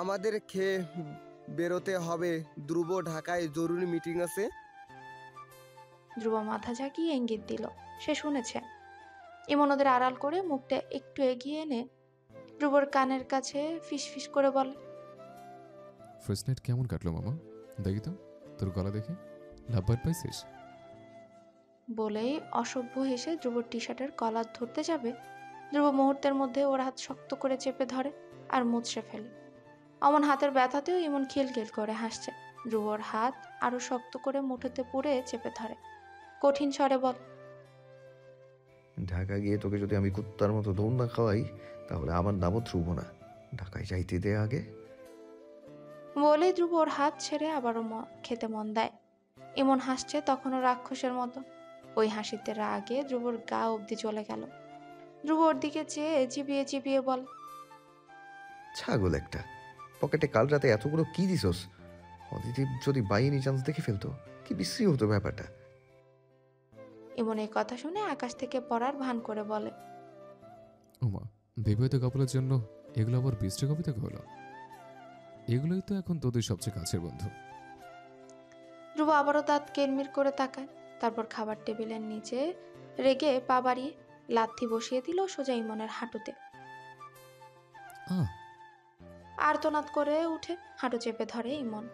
আমাদের খেয়ে বেরোতে হবে। ধ্রুব, ঢাকায় জরুরি মিটিং আছে। ধ্রুব মাথা ঝাঁকিয়ে ইঙ্গিত দিল সে শুনেছে। ইমন ওদের আড়াল করে মুখটা একটু এগিয়ে এনে ধ্রুবর কানের কাছে ফিসফিস করে বলে, ফার্স্ট নাইট কেমন কাটলো মামা? দেখি তো তোর গলা দেখে লাভবার পাইছিস? বলেই অসভ্য হেসে ধ্রুবর টি শার্টের কলার ধরতে যাবে। ধ্রুব মুহূর্তের মধ্যে ওর হাত শক্ত করে চেপে ধরে আর মুচড়ে ফেলে। অমন হাতের ব্যথাতেও ইমন খিলখিল করে হাসছে। ধ্রুবর হাত আরো শক্ত করে মুঠোতে পুড়ে চেপে ধরে কঠিন স্বরে বল, ঢাকা গিয়ে তোকে যদি আমি কুত্তার মতো দৌড় না খাওয়াই তাহলে আমার নামও ধ্রুব না। ঢাকায় যাইতে দে আগে। বলেই ধ্রুব ওর হাত ছেড়ে আবারও খেতে মন দেয়। ইমন হাসছে তখনও রাক্ষসের মতো। ওই হাসিতে রাগে ধ্রুবর গা অবধি চলে গেল। ধ্রুব ওর দিকে চেয়ে চিবিয়ে চিবিয়ে বল, ছাগল একটা, পকেটে কাল রাতে এতগুলো কি দিছস? অদিতি যদি বাই এনি চান্স দেখে ফেলতো কি বিশ্রী হতো ব্যাপারটা। ইমন এই কথা শুনে আকাশ থেকে পড়ার ভান করে বলে, ওমা, বিবাহিত কাপলের জন্য এগুলো আবার বৃষ্টি কবে থেকে হলো? এগুলোই তো এখন তোদের সবচেয়ে কাছের বন্ধু। ধ্রুব আবারও দাঁত কেরমির করে তাকায়। তারপর খাবার টেবিলের নিচে রেগে পা বাড়িয়ে লাথি বসিয়ে দিল সোজা ইমনের হাঁটুতে। আহ, আর্তনাদ করে উঠে হাঁটু চেপে ধরে ইমন।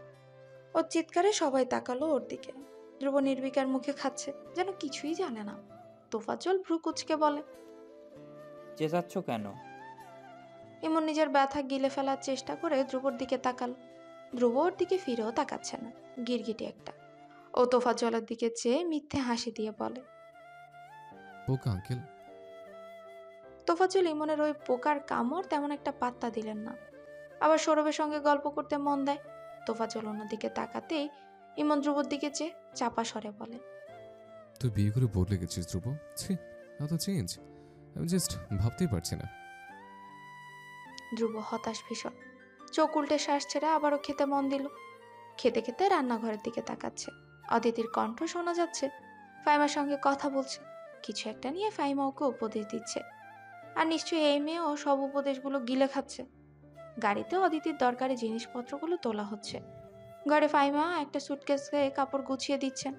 ওর চিৎকারে সবাই তাকালো ওর দিকে। ধ্রুব নির্বিকার মুখে খাচ্ছে, যেন কিছুই জানে না। তোফাজ্জল ভ্রু কুচকে বলে, চেঁচাচ্ছ কেন? ইমন নিজের ব্যথা গিলে ফেলার চেষ্টা করে ধ্রুবর দিকে তাকালো। ধ্রুব ওর দিকে ফিরেও তাকাচ্ছে না, গিরগিটি একটা। ও তোফাজ্জলের দিকে চেয়ে মিথ্যে হাসি দিয়ে বলে, পোকা আঙ্কেল। তোফাজ্জল ইমনের ওই পোকার কামড় তেমন একটা পাত্তা দিলেন না। আবার সৌরভের সঙ্গে গল্প করতে মন দেয়। তোফাজ্জল অন্যদিকে তাকাতেই ইমন ধ্রুবর দিকে চেয়ে চাপা স্বরে বলে, তুই বিয়ে করে বদলে গেছিস ধ্রুব। ছি, এত চেঞ্জ আমি জাস্ট ভাবতেই পারছি না। ধ্রুব হতাশ ভীষণ। চোখ উল্টে শ্বাস ছেড়ে আবারও খেতে মন দিল। খেতে খেতে রান্নাঘরের দিকে তাকাচ্ছে। অদিতির কণ্ঠ শোনা যাচ্ছে। ফাইমার সঙ্গে কথা বলছে কিছু একটা নিয়ে। ফাইমা ওকে উপদেশ দিচ্ছে, আর নিশ্চয়ই এই মেয়েও সব উপদেশগুলো গিলে খাচ্ছে। গাড়িতে অদিতির দরকারি জিনিসপত্রগুলো তোলা হচ্ছে। ঘরে ফাইমা একটা সুটকেসে কাপড় গুছিয়ে দিচ্ছেন।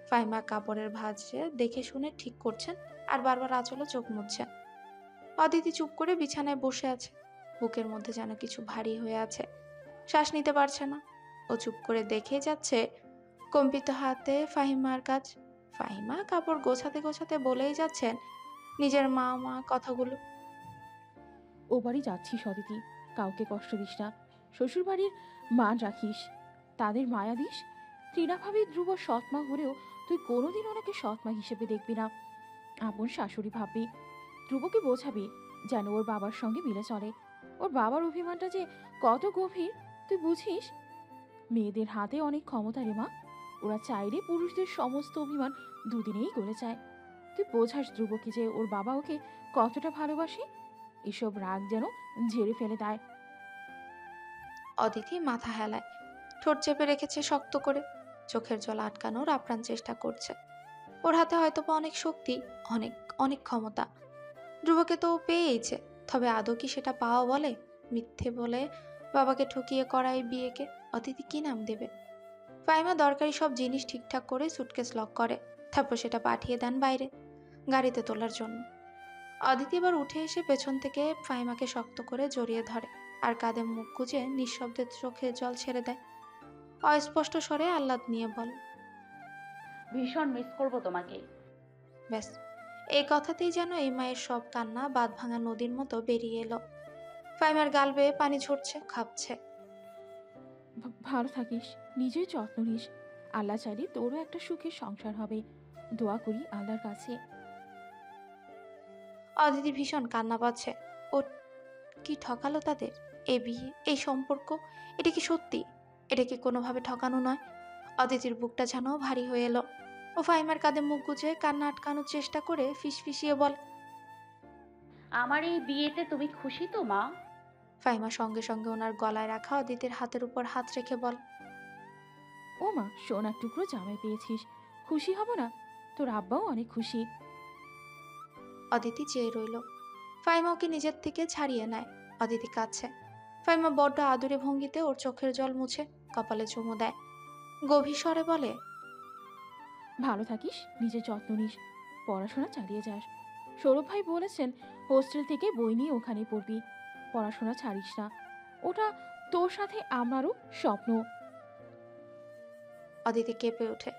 ফাইমা কাপড়ের ভাঁজে দেখে শুনে ঠিক করছেন আর বারবার আঁচলে চোখ মুছছেন। অদিতি চুপ করে বিছানায় বসে আছে। বুকের মধ্যে যেন কিছু ভারী হয়ে আছে, শ্বাস নিতে পারছে না। ও চুপ করে দেখেই যাচ্ছে কম্পিত হাতে ফাহিমার কাজ। ফাহিমা কাপড় গোছাতে গোছাতে বলেই যাচ্ছেন নিজের মা মা কথাগুলো। ও বাড়ি যাচ্ছিস অদিতি, কাউকে কষ্ট দিস না। শ্বশুর বাড়ির মান রাখিস, তাদের মায়া দিস। ত্রিনা ভাবি ধ্রুব সৎমা হলেও তুই কোনোদিন ওনাকে সৎমা হিসেবে দেখবি না, আপন শাশুড়ি ভাববি। ধ্রুবকে বোঝাবি যেন ওর বাবার সঙ্গে মিলে চলে। ওর বাবার অভিমানটা যে কত গভীর তুই বুঝিস। মেয়েদের হাতে অনেক ক্ষমতা রে মা, ওরা চাইলে পুরুষদের সমস্ত অভিমান দুদিনেই গলে যায়। তুই বোঝাস ধ্রুবকে যে ওর বাবা ওকে কতটা ভালোবাসে। এসব রাগ যেন ঝেড়ে ফেলে দেয়। অদিতি মাথা হেলায়, ঠোঁট চেপে রেখেছে শক্ত করে। চোখের জল আটকানোর আপ্রাণ চেষ্টা করছে। ওর হাতে হয়তো অনেক শক্তি, অনেক অনেক ক্ষমতা। ধ্রুবকে তো ও পেয়েইছে, তবে আদৌ কি সেটা পাওয়া বলে? মিথ্যে বলে বাবাকে ঠকিয়ে করাই বিয়েকে অদিতি কি নাম দেবে? ফাইমা দরকারি সব জিনিস ঠিকঠাক করে সুটকেস লক করে, তারপর সেটা পাঠিয়ে দেন বাইরে গাড়িতে তোলার জন্য। অদিতি এবার উঠে এসে পেছন থেকে ফাইমাকে শক্ত করে জড়িয়ে ধরে আর কাঁধে মুখ গুজে নিঃশব্দে চোখে জল ছেড়ে দেয়। অস্পষ্ট স্বরে আহ্লাদ নিয়ে বলে, ভীষণ মিস করব তোমাকে। ব্যাস, এই কথাতেই যেন এই মায়ের সব কান্না বাঁধ ভাঙা নদীর মতো বেরিয়ে এলো। ফাইমার গাল বেয়ে পানি ঝরছে, খাপছে। ভালো থাকিস, নিজের যত্ন নিস। আল্লাহ চাইলে তোরও একটা সুখের সংসার হবে। দোয়া করি আল্লাহর কাছে। অদিতি ভীষণ কান্না পাচ্ছে। ও কি ঠকালো তাদের? এ বিয়ে, এই সম্পর্ক, এটা কি সত্যি? এটা কি কোনোভাবে ঠকানো নয়? অদিতির বুকটা যেন ভারী হয়ে এলো। ও ফাইমার কাঁধে মুখ গুজে কান্না আটকানোর চেষ্টা করে ফিসফিসিয়ে বলে, আমার এই বিয়েতে তুমি খুশি তো মা? ফাইমা সঙ্গে সঙ্গে ওনার গলায় রাখা অদিতির হাতের উপর হাত রেখে বল, ও মা, সোনার টুকরো জামাই পেয়েছিস, খুশি হব না? তোর আব্বাও অনেক খুশি। অদিতি চেয়ে রইল। ফাইমা ওকে নিজের থেকে ছাড়িয়ে নেয়। অদিতি কাঁদছে। ফাইমা বড্ড আদুরে ভঙ্গিতে ওর চোখের জল মুছে কপালে চুমু দেয়। গভীর স্বরে বলে, ভালো থাকিস, নিজের যত্ন নিস, পড়াশোনা চালিয়ে যাস। সৌরভ ভাই বলেছেন হোস্টেল থেকে বই নিয়ে ওখানে পড়বি, পড়াশোনা ছাড়িস না, ওটা তোর সাথে আমারও স্বপ্ন। অদিতি কেঁপে ওঠে,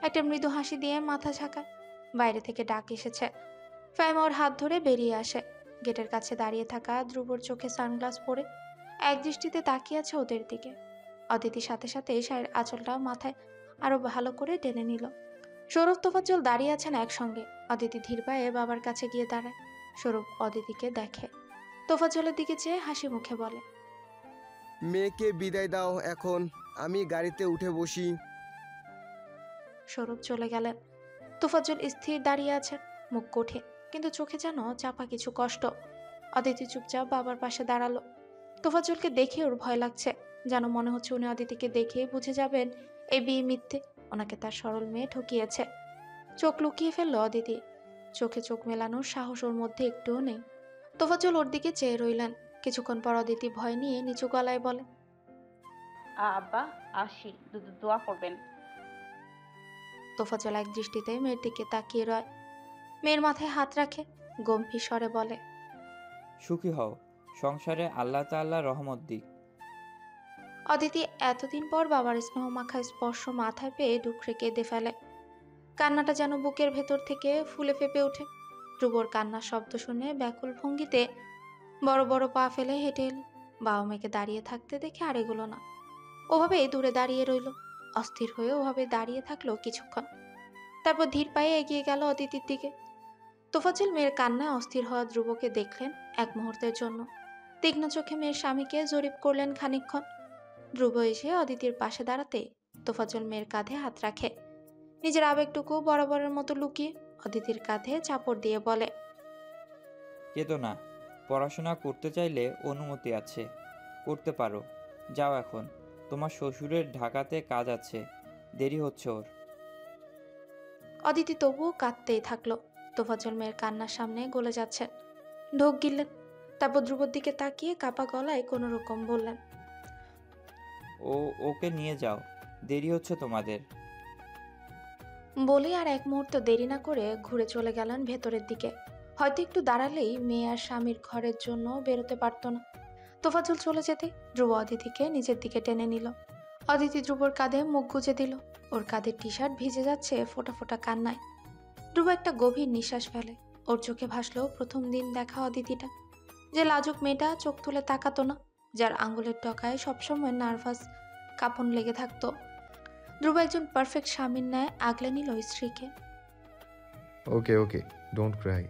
একটা মৃদু হাসি দিয়ে মাথা ঝাঁকায়। বাইরে থেকে ডাক এসেছে। ফাইমা ওর হাত ধরে বেরিয়ে আসে। গেটের কাছে দাঁড়িয়ে থাকা ধ্রুবর চোখে সানগ্লাস পরে এক দৃষ্টিতে তাকিয়ে আছে ওদের দিকে। অদিতির সাথে সাথে শাড়ির আঁচলটা মাথায় আরো ভালো করে টেনে নিল। সৌরভ তোফাজ্জল দাঁড়িয়ে আছেন একসঙ্গে। অদিতি ধীর পায়ে বাবার কাছে গিয়ে দাঁড়ায়। সৌরভ অদিতিকে দেখে, তোফাজ্জলের দিকে চেয়ে হাসি মুখে বলে, মেয়েকে বিদায় দাও এখন, আমি গাড়িতে উঠে বসি। সৌরভ চলে গেলেন। তোফাজ্জল স্থির দাঁড়িয়ে আছেন, মুখ কঠিন, কিন্তু চোখে যেন চাপা কিছু কষ্ট। অদিতি চুপচাপ বাবার পাশে দাঁড়ালো। তোফাজ্জলকে দেখে ওর ভয় লাগছে, যেন মনে হচ্ছে উনি অদিতিকে দেখেই বুঝে যাবেন এই বিয়ে মিথ্যে, ওনাকে তার সরল মেয়ে ঠকিয়েছে। চোখ লুকিয়ে ফেললো অদিতি, চোখে চোখ মেলানোর সাহস ওর মধ্যে একটুও নেই। তোফাজ্জল ওর দিকে চেয়ে রইলেন। কিছুক্ষণ পর অদিতি ভয় নিয়ে নিচু গলায় বলে, আব্বা আসি, দোয়া করবেন। তোফাজ্জল এক দৃষ্টিতে মেয়ের দিকে তাকিয়ে রয়। মেয়ের মাথায় হাত রাখে, গম্ভীর স্বরে বলে, সুখী হও, সংসারে আল্লাহ তাআলা রহমত দিক। অদিতি এতদিন পর বাবার স্নেহ মাখা স্পর্শ মাথায় পেয়ে ডুকরে কেঁদে ফেলে। কান্নাটা যেন বুকের ভেতর থেকে ফুলে ফেপে ওঠে। ধ্রুবর কান্নার শব্দ শুনে ব্যাকুল ভঙ্গিতে বড় বড় পা ফেলে হেঁটে এলো। বাবা মেয়েকে দাঁড়িয়ে থাকতে দেখে আর এগুলো না, ওভাবেই দূরে দাঁড়িয়ে রইল। অস্থির হয়ে ওভাবে দাঁড়িয়ে থাকলো কিছুক্ষণ, তারপর ধীর পায়ে এগিয়ে গেল অদিতির দিকে। তোফাজ্জল মেয়ের কান্নায় অস্থির হওয়া ধ্রুবকে দেখলেন এক মুহূর্তের জন্য। তীক্ষ্ণ চোখে মেয়ের স্বামীকে জরিপ করলেন খানিকক্ষণ। ধ্রুব এসে অদিতির পাশে দাঁড়াতে তোফাজ্জল মেয়ের কাঁধে হাত রাখে, নিজের আবেগটুকু বরাবরের মতো লুকিয়ে অদিতির কাঁধে চাপড় দিয়ে বলে, কেঁদো না, পড়াশোনা করতে চাইলে অনুমতি আছে, করতে পারো। যাও এখন, তোমার শ্বশুরের ঢাকাতে কাজ আছে, দেরি হচ্ছে ওর। অদিতি তবুও কাঁদতেই থাকলো। তোফাজ্জল মেয়ের কান্নার সামনে গলে যাচ্ছে, ঢোক গিললেন। তারপর ধ্রুবর দিকে তাকিয়ে কাপা গলায় কোনো রকম বললেন, ওকে নিয়ে যাও, দেরি হচ্ছে তোমাদের। বলে আর এক মুহূর্ত দেরি না করে ঘুরে চলে গেলেন ভেতরের দিকে। হয়তো একটু দাঁড়ালেই মেয়ে আর স্বামীর ঘরের জন্য বেরোতে পারতো না। তোফাজ্জল চলে যেতে ধ্রুব অদিতিকে নিজের দিকে টেনে নিল। অদিতি ধ্রুবর কাঁধে মুখ গুজে দিল। ওর কাঁধের টি শার্ট ভিজে যাচ্ছে ফোঁটা ফোঁটা কান্নায়। ধ্রুব একটা গভীর নিঃশ্বাস ফেলে। ওর চোখে ভাসলো প্রথম দিন দেখা অদিতিটা, যে লাজুক মেয়েটা চোখ তুলে তাকাতো না, যার আঙ্গুলের ডগায় সবসময় নার্ভাস কাঁপন লেগে থাকতো। ধ্রুব একজন পারফেক্ট স্বামীর ন্যায় আগলে নিল স্ত্রীকে। ওকে ওকে, ডোন্ট ক্রাই,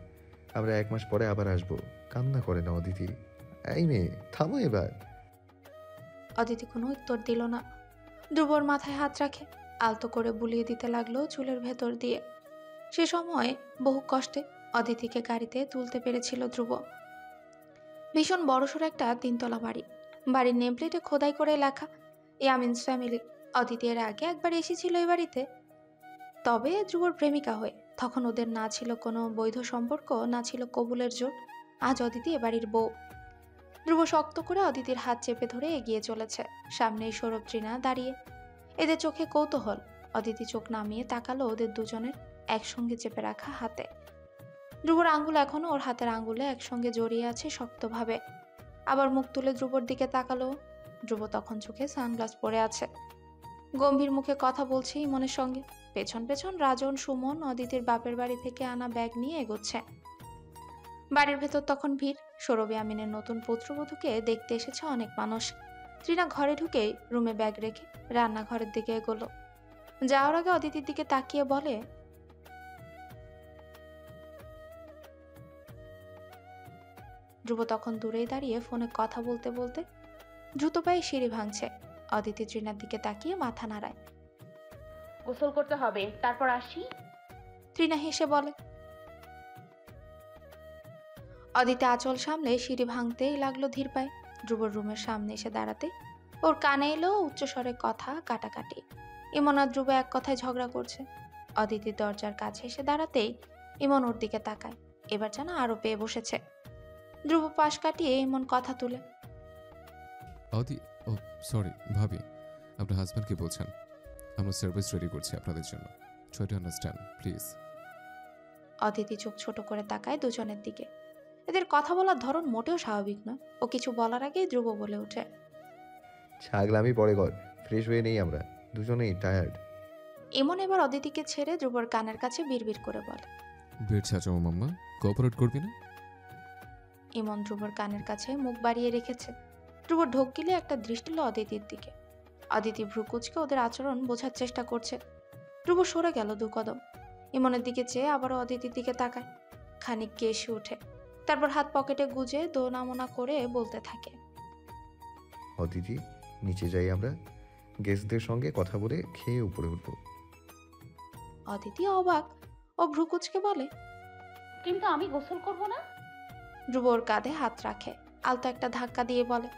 আমরা 1 মাস পরে আবার আসবো, কান্না করে না অদিতি। এই মেয়ে, থামো এবার। অদিতি কোনো উত্তর দিল না। ধ্রুবর মাথায় হাত রাখে, আলতো করে বুলিয়ে দিতে লাগলো চুলের ভেতর দিয়ে। সে সময় বহু কষ্টে অদিতিকে গাড়িতে তুলতে পেরেছিল ধ্রুব। ভীষণ বড়সড় একটা 3 তলা বাড়ি। বাড়ির নেম প্লেটে খোদাই করে লেখা ইয়ামিনস ফ্যামিলি। অদিতি এর আগে একবার এসেছিল এই বাড়িতে, তবে ধ্রুবর প্রেমিকা হয়ে। তখন ওদের না ছিল কোনো বৈধ সম্পর্ক, না ছিল কবুলের জোর। আজ অদিতি এ বাড়ির বউ। ধ্রুব শক্ত করে অদিতির হাত চেপে ধরে এগিয়ে চলেছে। সামনেই সৌরভ তৃণা দাঁড়িয়ে, এদের চোখে কৌতূহল। অদিতি চোখ নামিয়ে তাকালো ওদের দুজনের একসঙ্গে চেপে রাখা হাতে। ধ্রুবর আঙ্গুল এখনো ওর হাতের আঙ্গুলে একসঙ্গে জড়িয়ে আছে শক্তভাবে। আবার মুখ তুলে ধ্রুবর দিকে তাকালো। ধ্রুব তখন চোখে সানগ্লাস পরে আছে, গম্ভীর মুখে কথা বলছে ইমনের সঙ্গে। পেছন পেছন রাজন, সুমন অদিতির বাপের বাড়ি থেকে আনা ব্যাগ নিয়ে এগোচ্ছে। বাড়ির ভেতর তখন ভিড়। সৌরভ ইয়ামিনের নতুন পুত্রবধূকে দেখতে এসেছে অনেক মানুষ। তৃণা ঘরে ঢুকেই রুমে ব্যাগ রেখে রান্নাঘরের দিকে এগোলো। যাওয়ার আগে অদিতির দিকে তাকিয়ে বলে, ধ্রুব তখন দূরেই দাঁড়িয়ে ফোনে কথা বলতে বলতে দ্রুত পায়ে সিঁড়ি ভাঙছে। অদিতি তৃণার দিকে তাকিয়ে মাথা নাড়ায়। গোসল করতে হবে, তারপর আসি। তৃণা হেসে বলে। অদিতি আঁচল সামলে সিঁড়ি ভাঙতেই লাগলো ধীর পায়ে। ধ্রুবর রুমের সামনে এসে দাঁড়াতে ওর কানে এলো উচ্চস্বরে কথা কাটাকাটি। ইমন আর ধ্রুব এক কথায় ঝগড়া করছে। অদিতির দরজার কাছে এসে দাঁড়াতেই ইমন ওর দিকে তাকায়। এবার যেন আরো পেয়ে বসেছে। ধ্রুব পাশ কাটিয়ে ইমন কথা তুলে, অদি, ও সরি ভাবি, আপনার হাজব্যান্ডকে বলছেন আমরা সার্ভিস রেডি করছি আপনাদের জন্য। Try to understand please. Aditi চোখ ছোট করে তাকায় দুজনের দিকে। এদের কথা বলার ধরন মোটেও স্বাভাবিক নয়। ও কিছু বলার আগেই ধ্রুব বলে ওঠে, ছাগলামি পরে কর, ফ্রেশ হয়ে নেই আমরা, দুজনেই টায়ার্ড। ইমন এবার অদিতিকে ছেড়ে ধ্রুবর কানের কাছে বিড়বিড় করে বলে। বেড ছাচাও মাম্মা, কোঅপারেট করবি না? ইমন ধ্রুবর কানের কাছে মুখ বাড়িয়ে রেখেছে। ধ্রুব ঢোক গিলে একটা দৃষ্টি হলো অদিতির দিকে। অদিতি ভ্রুকুচকে ওদের আচরণ বোঝার চেষ্টা করছে। ধ্রুব সরে গেল 2 কদম। ইমনের দিকে চেয়ে আবারও অদিতির দিকে তাকায়। খানিক কেশে ওঠে, তারপর হাত পকেটে গুজে দোনামোনা করে বলতে থাকে, অদিতি, নিচে যাই আমরা, গেস্টদের সঙ্গে কথা বলে খেয়ে উপরে উঠবো। অদিতি অবাক। ও ভ্রুকুচকে বলে, কিন্তু আমি গোসল করব না। ধ্রুব ওর কাঁধে হাত রাখে, আলতো একটা ধাক্কা দিয়ে বলে,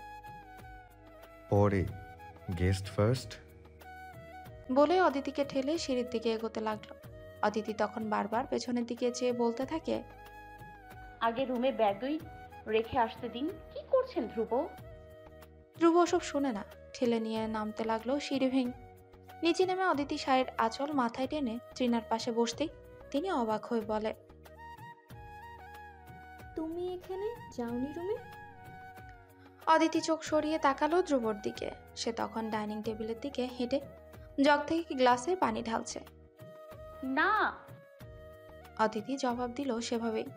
পরে, গেস্ট ফার্স্ট। বলে অদিতিকে ঠেলে সিঁড়ির দিকে এগোতে লাগলো। অদিতি তখন বারবার পেছনের দিকে চেয়ে বলতে থাকে, আগে রুমে ব্যাগই রেখে আসতে দিন। কি করছেন ধ্রুব? ধ্রুব ওসব শুনে না, ঠেলে নিয়ে নামতে লাগলো সিঁড়ি ভেঙে। নিচে নেমে অদিতি শাড়ির আঁচল মাথায় টেনে ট্রিনার পাশে বসতেই তিনি অবাক হয়ে বলে, তুমি এখানে যাওনি রুমে? অদিতি চোখ সরিয়ে তাকালো ধ্রুবর দিকে। সে তখন ডাইনিং টেবিলের দিকে হেঁটে জগ থেকে গ্লাসে পানি ঢালছে। না। অদিতি জবাব দিল সেভাবেই।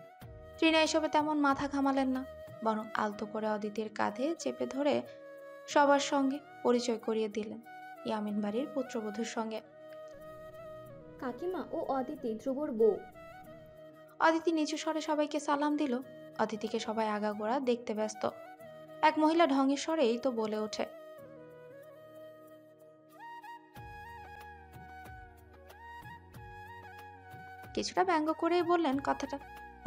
ট্রিনা এসবে তেমন মাথা ঘামালেন না, বরং আলতো করে অদিতির কাঁধে চেপে ধরে সবার সঙ্গে পরিচয় করিয়ে দিলেন, ইয়ামিন বাড়ির পুত্রবধূর সঙ্গে। কাকিমা, ও অদিতি, ধ্রুবর বউ। অদিতি নিচু স্বরে সবাইকে সালাম দিল। অদিতিকে সবাই আগাগোড়া দেখতে ব্যস্ত। এক মহিলা ঢঙের স্বরেই তো বলে ওঠে, কিছুটা ব্যঙ্গ করেই বললেন কথাটা।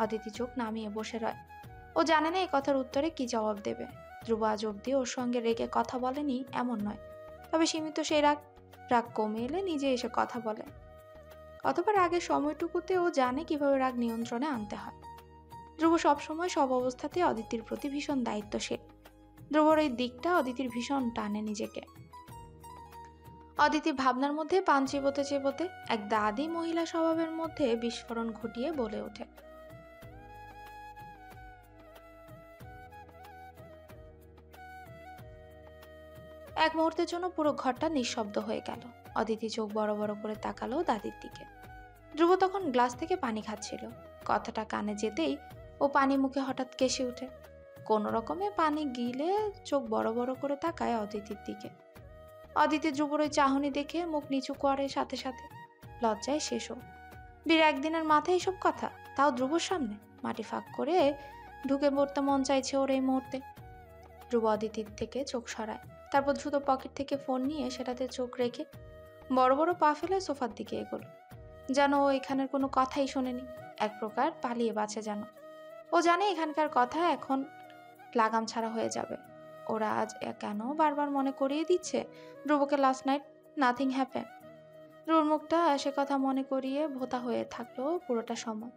অদিতি চোখ নামিয়ে বসে রয়। ও জানে না এই কথার উত্তরে কি জবাব দেবে। ধ্রুব আজ অব্দি ওর সঙ্গে রেগে কথা বলেনি এমন নয়, তবে সীমিত সেই রাগ কমে এলে নিজে এসে কথা বলে। অথবা রাগের সময়টুকুতে ও জানে কিভাবে রাগ নিয়ন্ত্রণে আনতে হয়। ধ্রুব সবসময় সব অবস্থাতে অদিতির প্রতি ভীষণ দায়িত্বশীল। ধ্রুবর এই দিকটা অদিতির ভীষণ টানে নিজেকে। অদিতি ভাবনার মধ্যে পান চিবোতে চিবোতে এক দাদি মহিলা স্বভাবের মধ্যে বিস্ফোরণ ঘটিয়ে বলে ওঠে, এক মুহূর্তের জন্য পুরো ঘরটা নিঃশব্দ হয়ে গেল। অদিতি চোখ বড় বড় করে তাকালো দাদির দিকে। ধ্রুব তখন গ্লাস থেকে পানি খাচ্ছিল। কথাটা কানে যেতেই ও পানি মুখে হঠাৎ কেসে ওঠে। কোনো রকমে পানি গিলে চোখ বড় বড় করে তাকায় অদিতির দিকে। অদিতি ধ্রুবর ওই চাহনি দেখে মুখ নিচু করে সাথে সাথে। লজ্জায় শেষও। বীর একদিনের মাথায় এসব কথা, তাও ধ্রুবর সামনে। মাটি ফাঁক করে ঢুকে পড়তে মন চাইছে ওর এই মুহূর্তে। ধ্রুব অদিতির থেকে চোখ সরায়, তারপর দ্রুত পকেট থেকে ফোন নিয়ে সেটাতে চোখ রেখে বড় বড় পা ফেলে সোফার দিকে এগোল, যেন ও এখানের কোনো কথাই শোনেনি। এক প্রকার পালিয়ে বাঁচে যেন। ও জানে এখানকার কথা এখন লাগাম ছাড়া হয়ে যাবে। ওরা আজ কেন বারবার মনে করিয়ে দিচ্ছে ধ্রুবকে লাস্ট নাইট নাথিং হ্যাপেন। ধ্রুবর মুখটা সে কথা মনে করিয়ে ভোতা হয়ে থাকলো পুরোটা সময়।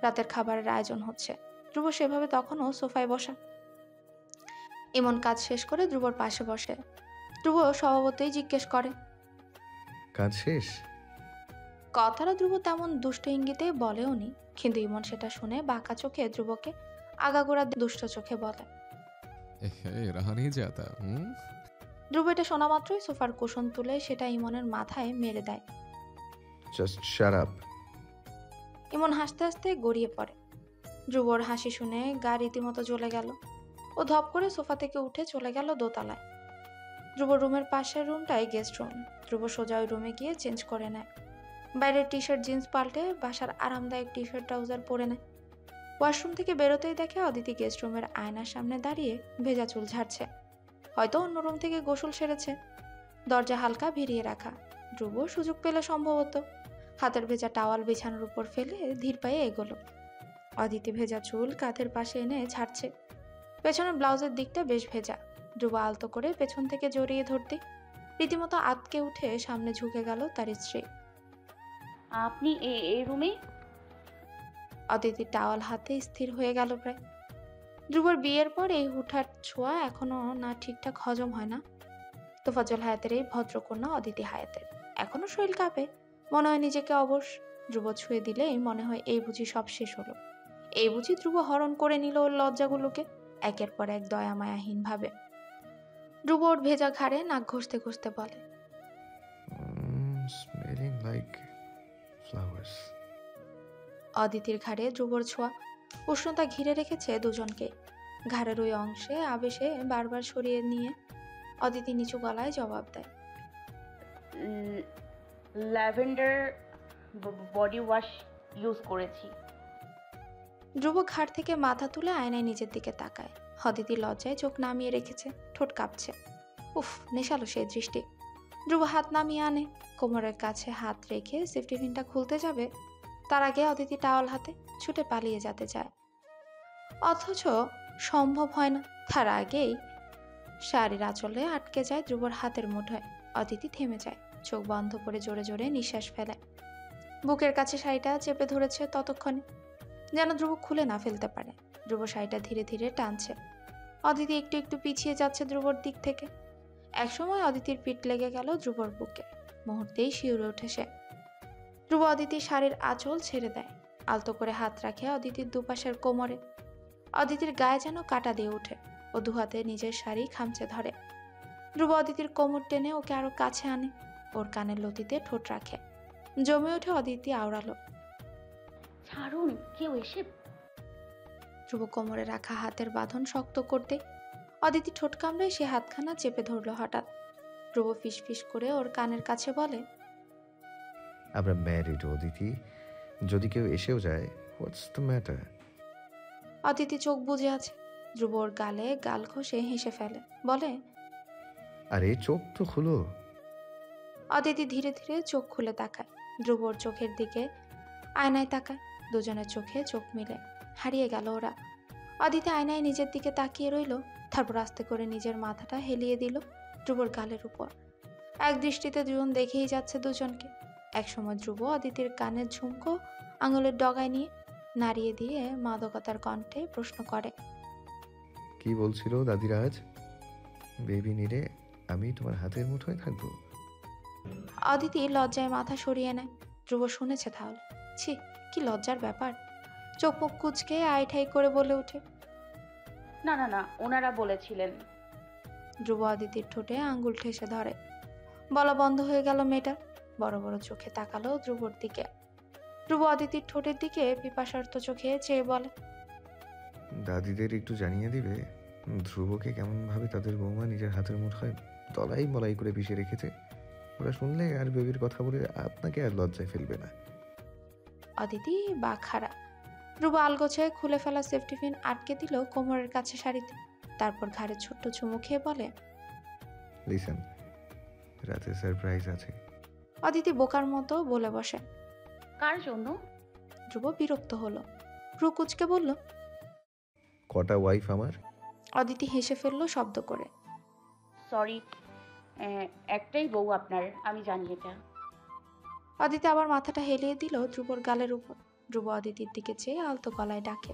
রাতের খাবারের আয়োজন হচ্ছে। ধ্রুব সেভাবে তখনও সোফায় বসা। এমন কাজ শেষ করে ধ্রুবর পাশে বসে। ধ্রুব স্বভাবতই জিজ্ঞেস করে, কাজ শেষ? কথাটা ধ্রুব তেমন দুষ্ট ইঙ্গিতে বলেও নি, কিন্তু ইমন সেটা শুনে বাঁকা চোখে ধ্রুবকে আগাগোড়া দুষ্ট চোখে বলে। রহা নেই যাতা। ধ্রুব এটা শোনা মাত্রই সোফার কুশন তুলে সেটা ইমনের মাথায় মেরে দেয়। Just shut up. ইমন হাসতে হাসতে গড়িয়ে পড়ে। ধ্রুবর হাসি শুনে গা রীতিমতো জ্বলে গেল। ও ধপ করে সোফা থেকে উঠে চলে গেল দোতলায়। ধ্রুব রুমের পাশের রুমটাই গেস্ট রুম। ধ্রুব সোজা ওই রুমে গিয়ে চেঞ্জ করে নেয়। বাইরের টি শার্ট জিন্স পাল্টে বাসার আরামদায়ক টি শার্ট ট্রাউজার পরে নেয়। ওয়াশরুম থেকে বেরোতেই দেখে অদিতি গেস্ট রুমের আয়নার সামনে দাঁড়িয়ে ভেজা চুল ঝাড়ছে। হয়তো অন্য রুম থেকে গোসল সেরেছে। দরজা হালকা ভিড়িয়ে রাখা। ধ্রুব সুযোগ পেলে সম্ভবত হাতের ভেজা টাওয়াল বিছানার উপর ফেলে ধীর পায়ে এগোলো। অদিতি ভেজা চুল কাঁধের পাশে এনে ছাড়ছে। পেছনের ব্লাউজের দিকটা বেশ ভেজা। ধ্রুব আলতো করে পেছন থেকে জড়িয়ে ধরতে রীতিমতো আতকে উঠে সামনে ঝুঁকে গেল তার স্ত্রী। আপনি এই রুমে? অদিতি টাওয়াল হাতে স্থির হয়ে গেল প্রায়। ধ্রুবর বিয়ের পর এই হুটহাট ছোঁয়া এখনো না ঠিকঠাক হজম হয় না। তোফাজ্জল হায়াতের এই ভদ্রকন্যা অদিতি হায়াতের এখনো শরীর কাঁপে, মনে হয় নিজেকে অবশ। ধ্রুব ছুঁয়ে দিলেই মনে হয় এই বুঝি সব শেষ হলো, এই বুঝি ধ্রুব হরণ করে নিল ওর লজ্জাগুলোকে একের পর এক দয়া মায়াহীন ভাবে। ধ্রুব ওর ভেজা ঘাড়ে নাক ঘষতে ঘষতে বলে, স্মেলিং লাইক ফ্লাওয়ার্স। অদিতির ঘাড়ে ধ্রুবর ছোঁয়া উষ্ণতা ঘিরে রেখেছে দুজনকে। ঘাড়ের ওই অংশে আবেশে বারবার সরিয়ে নিয়ে অদিতি নিচু গলায় জবাব দেয়, ল্যাভেন্ডার বডি ওয়াশ ইউজ করেছি। ধ্রুব ঘাড় থেকে মাথা তুলে আয়নায় নিজের দিকে তাকায়। অদিতি লজ্জায় চোখ নামিয়ে রেখেছে, ঠোঁট কাঁপছে। উফ, নেশালো সেই দৃষ্টি। ধ্রুব হাত নামিয়ে আনে, কোমরের কাছে হাত রেখে সেফটি পিনটা খুলতে যাবে, তার আগে অদিতি টাওয়াল হাতে ছুটে পালিয়ে যেতে চায়, অথচ সম্ভব হয় না। তার আগেই শাড়ির আঁচলে আটকে যায় ধ্রুবর হাতের মুঠোয়। অদিতি থেমে যায়, চোখ বন্ধ করে জোরে জোরে নিঃশ্বাস ফেলে। বুকের কাছে শাড়িটা চেপে ধরেছে ততক্ষণে, যেন ধ্রুব খুলে না ফেলতে পারে। ধ্রুব শাড়িটা ধীরে ধীরে টানছে। অদিতি একটু একটু পিছিয়ে যাচ্ছে ধ্রুবর দিক থেকে। একসময় অদিতির পিঠ লেগে গেল ধ্রুবর বুকে, মুহূর্তেই শিউরে ওঠে সে। ধ্রুব অদিতির শাড়ির আঁচল ছেড়ে দেয়, আলতো করে হাত রাখে অদিতির দুপাশের কোমরে। অদিতির গায়ে যেন কাটা দিয়ে ওঠে, ও দুহাতে নিজের শাড়ি খামচে ধরে। ধ্রুব অদিতির কোমর টেনে ওকে আরো কাছে আনে, ওর কানের লতিতে ঠোঁট রাখে। জমে ওঠে অদিতি আওড়ালো, ছাড়ুন, কেউ এসে। ধ্রুব কোমরে রাখা হাতের বাঁধন শক্ত করতে অদিতি ঠোঁট কামড়ে সে হাতখানা চেপে ধরলো হঠাৎ। ধ্রুব ফিস ফিস করে ওর কানের কাছে বলে, আমরা ম্যারিড অদিতি, যদি কেউ এসেও যায়, হোয়াটস দ্য ম্যাটার? অদিতি চোখ বুজে আছে। ধ্রুব ওর গালে গাল ঘষে হেসে ফেলে, বলে, আরে চোখ তো খুলো। অদিতি ধীরে ধীরে চোখ খুলে তাকায়। ধ্রুব ওর চোখের দিকে আয়নায় তাকায়, দুজনের চোখে চোখ মিলে। হারিয়ে গেল ওরা। অদিতি আয়নায় নিজের দিকে তাকিয়ে রইল, তারপর আস্তে করে নিজের মাথাটা হেলিয়ে দিল ধ্রুবর গালের উপর। এক দৃষ্টিতে দুজন দেখেই যাচ্ছে দুজনকে। একসময় ধ্রুব অদিতির কানের ঝুমকো আঙুলের ডগায় নিয়ে নাড়িয়ে দিয়ে মাদকতার কণ্ঠে প্রশ্ন করে, কি বলছিল দাদিরাজ? বেবি নিরে আমি তোমার হাতের মুঠোয় থাকবো? অদিতি লজ্জায় মাথা সরিয়ে নেয়। ধ্রুব শুনেছে তাহলে? ছি, কি লজ্জার ব্যাপার। চোখ মুখ কুচকে আইঠাই করে বলে ওঠে, না না না, ওনারা বলেছিলেন। ধ্রুব অদিতির ঠোঁটে আঙ্গুল ঠেসে ধরে। বলা বন্ধ হয়ে গেল মেয়েটার। বড় বড় চোখে তাকালো ধ্রুবর দিকে। ধ্রুব অদিতির ঠোঁটের দিকে পিপাসার্ত চোখে চেয়ে বলে, দাদিদের একটু জানিয়ে দিবে ধ্রুবকে কেমন ভাবে তাদের বৌমা নিজের হাতের মুঠোয় তলাই মলাই করে পিষে রেখেছে। ওরা শুনলে আর বেবির কথা বলে আপনাকে আর লজ্জায় ফেলবে না। অদিতি বা খাড়া। ধ্রুব আলগোছে খুলে ফেলা সেফটি পিন আটকে দিল কোমরের কাছে শাড়িতে। তারপর ঘাড়ে ছোট্ট চুমু খেয়ে বলে, লিসেন, রাতে সারপ্রাইজ আছে। অদিতি বোকার মতো বলে বসে। কার জন্য? ধ্রুব বিরক্ত হলো, ভ্রু কুচকে বলল, কটা ওয়াইফ আমার? অদিতি হেসে ফেললো শব্দ করে। সরি, একটাই বউ আপনার, আমি জানি এটা। অদিতি আবার মাথাটা হেলিয়ে দিল ধ্রুবর গালের উপর। ধ্রুব অদিতির দিকে চেয়ে আলতো গলায় ডাকে,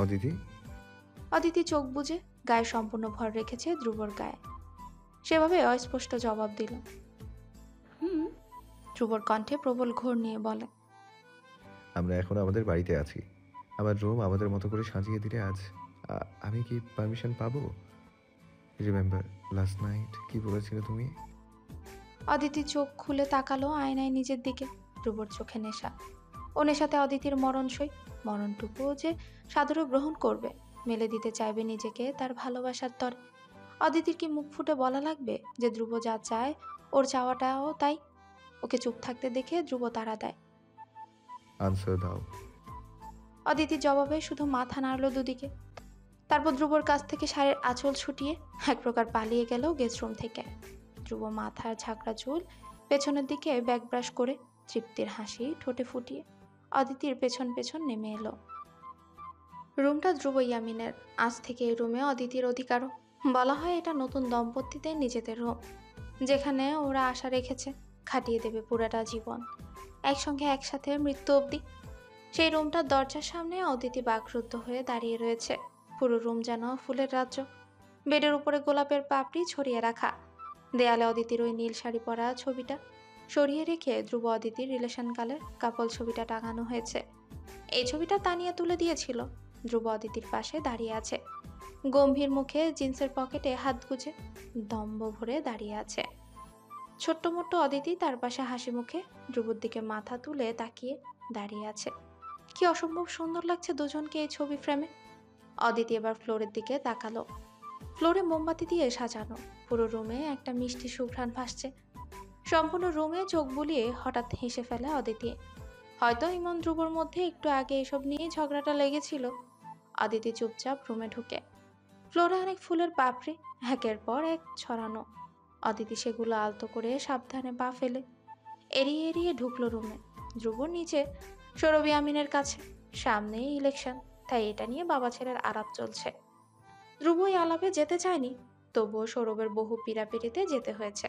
অদিতি। অদিতি চোখ বুজে গায়ে সম্পূর্ণ ভর রেখেছে ধ্রুবর গায়ে। সেভাবে অস্পষ্ট জবাব দিল। হুম। ধ্রুবর কণ্ঠে প্রবল ঘোর নিয়ে বলে, আমরা এখন আমাদের বাড়িতে আছি। আমার রুম আমাদের মতো করে সাজিয়ে দিলে আজ আমি কি পারমিশন পাবো? রিমেম্বার লাস্ট নাইট কি বলেছিলে তুমি? অদিতি চোখ খুলে তাকালো আয়নায় নিজের দিকে। ধ্রুবর চোখে নেশা। ও নেশাতে অদিতির মরণসই। মরণটুকুও যে সাদরে গ্রহণ করবে, মেলে দিতে চাইবে নিজেকে তার ভালোবাসার তরে। অদিতির কি মুখ ফুটে বলা লাগবে যে ধ্রুব যা চায় ওর চাওয়াটাও তাই? ওকে চুপ থাকতে দেখে ধ্রুব তাড়া দেয়, আনসার দাও। অদিতির জবাবে শুধু মাথা নাড়লো দুদিকে। তারপর ধ্রুবর কাছ থেকে শাড়ির আঁচল ছুটিয়ে এক প্রকার পালিয়ে গেল গেস্ট রুম থেকে। ধ্রুব মাথার ঝাঁকড়া চুল পেছনের দিকে ব্যাক ব্রাশ করে তৃপ্তির হাসি ঠোঁটে ফুটিয়ে অদিতির পেছন পেছন নেমে এলো। রুমটা ধ্রুব ইয়ামিনের। আজ থেকে এই রুমে অদিতির অধিকারও। বলা হয় এটা নতুন দম্পতিদের নিজেদের রুম, যেখানে ওরা আশা রেখেছে খাটিয়ে দেবে পুরাটা জীবন, একসঙ্গে একসাথে মৃত্যু অবধি। সেই রুমটার দরজার সামনে অদিতি বাকরুদ্ধ হয়ে দাঁড়িয়ে রয়েছে। পুরো রুম যেন ফুলের রাজ্য। বেডের উপরে গোলাপের পাপড়ি ছড়িয়ে রাখা। দেয়ালে অদিতির ওই নীল শাড়ি পরা ছবিটা সরিয়ে রেখে ধ্রুব অদিতির রিলেশনকালের কাপল ছবিটা টাঙানো হয়েছে। এই ছবিটা তানিয়া তুলে দিয়েছিল। ধ্রুব অদিতির পাশে দাঁড়িয়ে আছে, গম্ভীর মুখে জিন্সের পকেটে হাত গুজে দম্ভ ভরে দাঁড়িয়ে আছে। ছোট্ট মোট্ট অদিতি তার পাশে হাসি মুখে ধ্রুবর দিকে মাথা তুলে তাকিয়ে দাঁড়িয়ে আছে। কি অসম্ভব সুন্দর লাগছে দুজনকে এই ছবি ফ্রেমে। অদিতি এবার ফ্লোরের দিকে তাকালো। ফ্লোরে মোমবাতি দিয়ে সাজানো, পুরো রুমে একটা মিষ্টি সুঘ্রাণ ভাসছে। সম্পূর্ণ রুমে চোখ বুলিয়ে হঠাৎ হেসে ফেলে অদিতি। হয়তো ইমন ধ্রুবর মধ্যে একটু আগে এসব নিয়ে ঝগড়াটা লেগেছিল। অদিতি চুপচাপ রুমে ঢুকে। ফ্লোরে অনেক ফুলের পাপড়ি একের পর এক ছড়ানো। অদিতি সেগুলো আলতো করে সাবধানে পা ফেলে এড়িয়ে এড়িয়ে ঢুকলো রুমে। ধ্রুব নিচে সৌরভী আমিনের কাছে। সামনেই ইলেকশন, তাই এটা নিয়ে বাবা ছেলের আলাপ চলছে। ধ্রুব এই আলাপে যেতে চায়নি, তবুও সৌরভের বহু পীড়াপিড়িতে যেতে হয়েছে।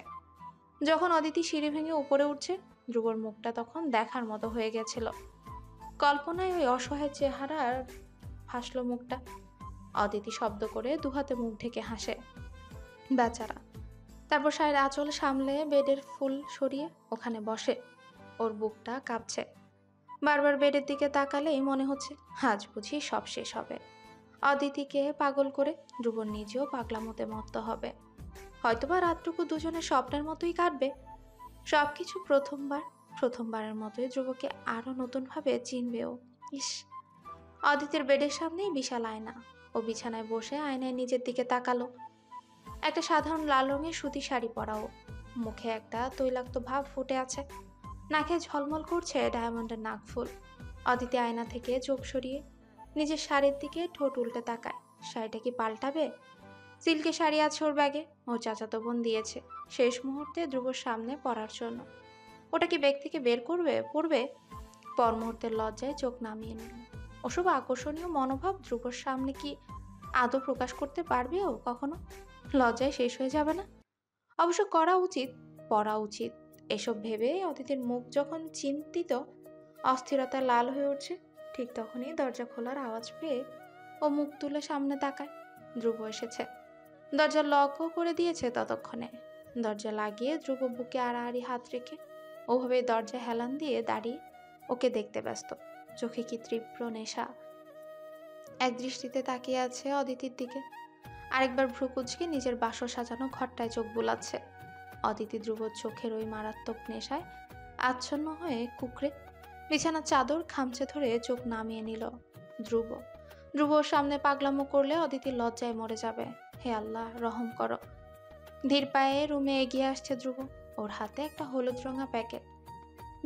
যখন অদিতি সিঁড়ি ভেঙে উপরে উঠছে, ধ্রুবর মুখটা তখন দেখার মতো হয়ে গেছিল। কল্পনায় ওই অসহায় চেহারার হাসলো মুখটা। অদিতি শব্দ করে দুহাতে মুখ ঢেকে হাসে, বেচারা। তারপর শাড়ির আঁচল সামলে বেডের ফুল সরিয়ে ওখানে বসে। ওর বুকটা কাঁপছে। বারবার বেডের দিকে তাকালেই মনে হচ্ছে আজ বুঝি সব শেষ হবে। অদিতিকে পাগল করে ধ্রুব নিজেও পাগলামোতে মত্ত হবে। হয়তোবা রাতটুকু দুজনের স্বপ্নের মতোই কাটবে। সবকিছু প্রথমবারের মতোই ধ্রুবকে আরো নতুনভাবে চিনবেও। ইস, অদিতির বেডের সামনেই বিশাল আয়না। ও বিছানায় বসে আয়নায় নিজের দিকে তাকালো। একটা সাধারণ লাল রঙের সুতি শাড়ি পরাও, মুখে একটা তৈলাক্ত ভাব ফুটে আছে, নাকে ঝলমল করছে ডায়মন্ডের নাকফুল। অদিতি আয়না থেকে চোখ সরিয়ে নিজের শাড়ির দিকে ঠোঁট উল্টে তাকায়। শাড়িটা কি পাল্টাবে? সিল্কের শাড়ি আছে ওর ব্যাগে, ওর চাচাতো বোন দিয়েছে শেষ মুহূর্তে ধ্রুবর সামনে পরার জন্য। ওটা কি ব্যাগ থেকে বের পড়বে? পর মুহূর্তের লজ্জায় চোখ নামিয়ে নিল। ওসব আকর্ষণীয় মনোভাব ধ্রুবর সামনে কি আদৌ প্রকাশ করতে পারবে ও কখনো? লজ্জায় শেষ হয়ে যাবে না? অবশ্য পড়া উচিত। এসব ভেবে অদিতির মুখ যখন চিন্তিত অস্থিরতা লাল হয়ে উঠছে, ঠিক তখনই দরজা খোলার আওয়াজ পেয়ে ও মুখ তুলে সামনে তাকায়। ধ্রুব এসেছে। দরজা লকও করে দিয়েছে ততক্ষণে। দরজা লাগিয়ে ধ্রুব বুকে আড়াআড়ি হাত রেখে ওভাবে দরজা হেলান দিয়ে দাঁড়িয়ে ওকে দেখতে ব্যস্ত। চোখে কি তীব্র নেশা। এক দৃষ্টিতে তাকিয়ে আছে অদিতির দিকে, আরেকবার ভ্রুকুচকে নিজের বাসর সাজানো ঘরটায় চোখ বুলাচ্ছে। অদিতি ধ্রুবর চোখের ওই মারাত্মক নেশায় আচ্ছন্ন হয়ে কুকড়ে বিছানার চাদর খামচে ধরে চোখ নামিয়ে নিল। ধ্রুবর সামনে পাগলামো করলে অদিতি লজ্জায় মরে যাবে। হে আল্লাহ, রহম করো। ধীর পায়ে রুমে এগিয়ে আসছে ধ্রুব। ওর হাতে একটা হলুদ রঙা প্যাকেট।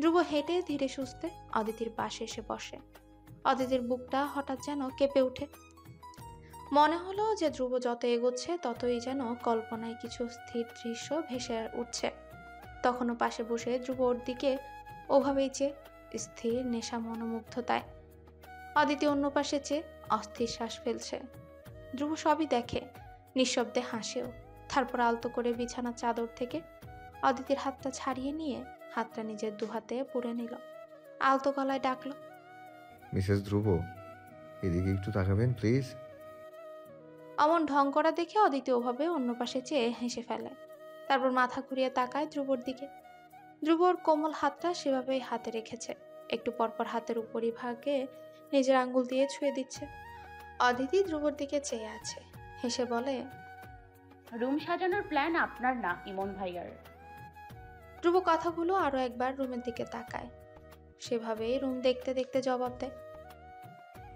ধ্রুব হেঁটে ধীরে সুস্থে অদিতির পাশে এসে বসে। অদিতির বুকটা হঠাৎ যেন কেঁপে ওঠে। মনে হলো যে ধ্রুব যত এগোচ্ছে ততই যেন কল্পনায় কিছু স্থির দৃশ্য ভেসে উঠছে। তখনও পাশে বসে ধ্রুব ওর দিকে ওভাবেই চেয়ে, স্থির নেশা মনোমুগ্ধতায়। অদিতি অন্য পাশে চেয়ে অস্থির শ্বাস ফেলছে। ধ্রুব সবই দেখে, নিঃশব্দে হাসেও। তারপর আলতো করে বিছানার চাদর থেকে অদিতির হাতটা ছাড়িয়ে নিয়ে হাতটা নিজের দুহাতে পুড়ে নিল। আলতো গলায় ডাকলো, মিসেস ধ্রুব, এদিকে একটু তাকাবেন প্লিজ। অমন ঢং করা দেখে অদিতি ওভাবে অন্য পাশে চেয়ে হেসে ফেলে। তারপর মাথা ঘুরিয়ে তাকায় ধ্রুবর দিকে। ধ্রুবর কোমল হাতটা সেভাবেই হাতে রেখেছে। একটু পরপর হাতের উপরিভাগে নিজের আঙ্গুল দিয়ে ছুঁয়ে দিচ্ছে। অদিতি ধ্রুবর দিকে চেয়ে আছে, হেসে বলে, রুম সাজানোর প্ল্যান আপনার না, ইমন ভাইয়ার। ধ্রুব কথাগুলো আরো একবার রুমের দিকে তাকায়। সেভাবেই রুম দেখতে দেখতে জবাব দেয়,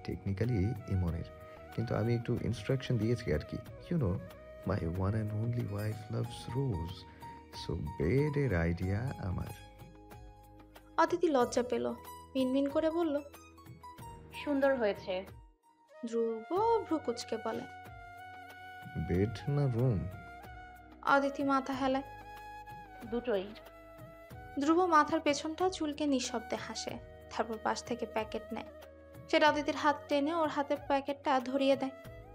টেকনিক্যালি ইমনের, কিন্তু আমি একটু ইনস্ট্রাকশন দিয়েছি আর কি। You know, my one and only wife loves rose, so বেডের আইডিয়া আমার। অদিতি লজ্জা পেল, মিনমিন করে বলল, সুন্দর হয়েছে। ধ্রুব ভ্রুকুচকে বলে, বেড না রুম? অদিতি মাথা হেলায়, দুটোই। ধ্রুব মাথার পেছনটা চুলকে নিঃশব্দে হাসে। তারপর পাশ থেকে প্যাকেট নেয়। সেটা অদিতির হাত টেনে ওর হাতে প্যাকেটটা ধরিয়ে দেয়।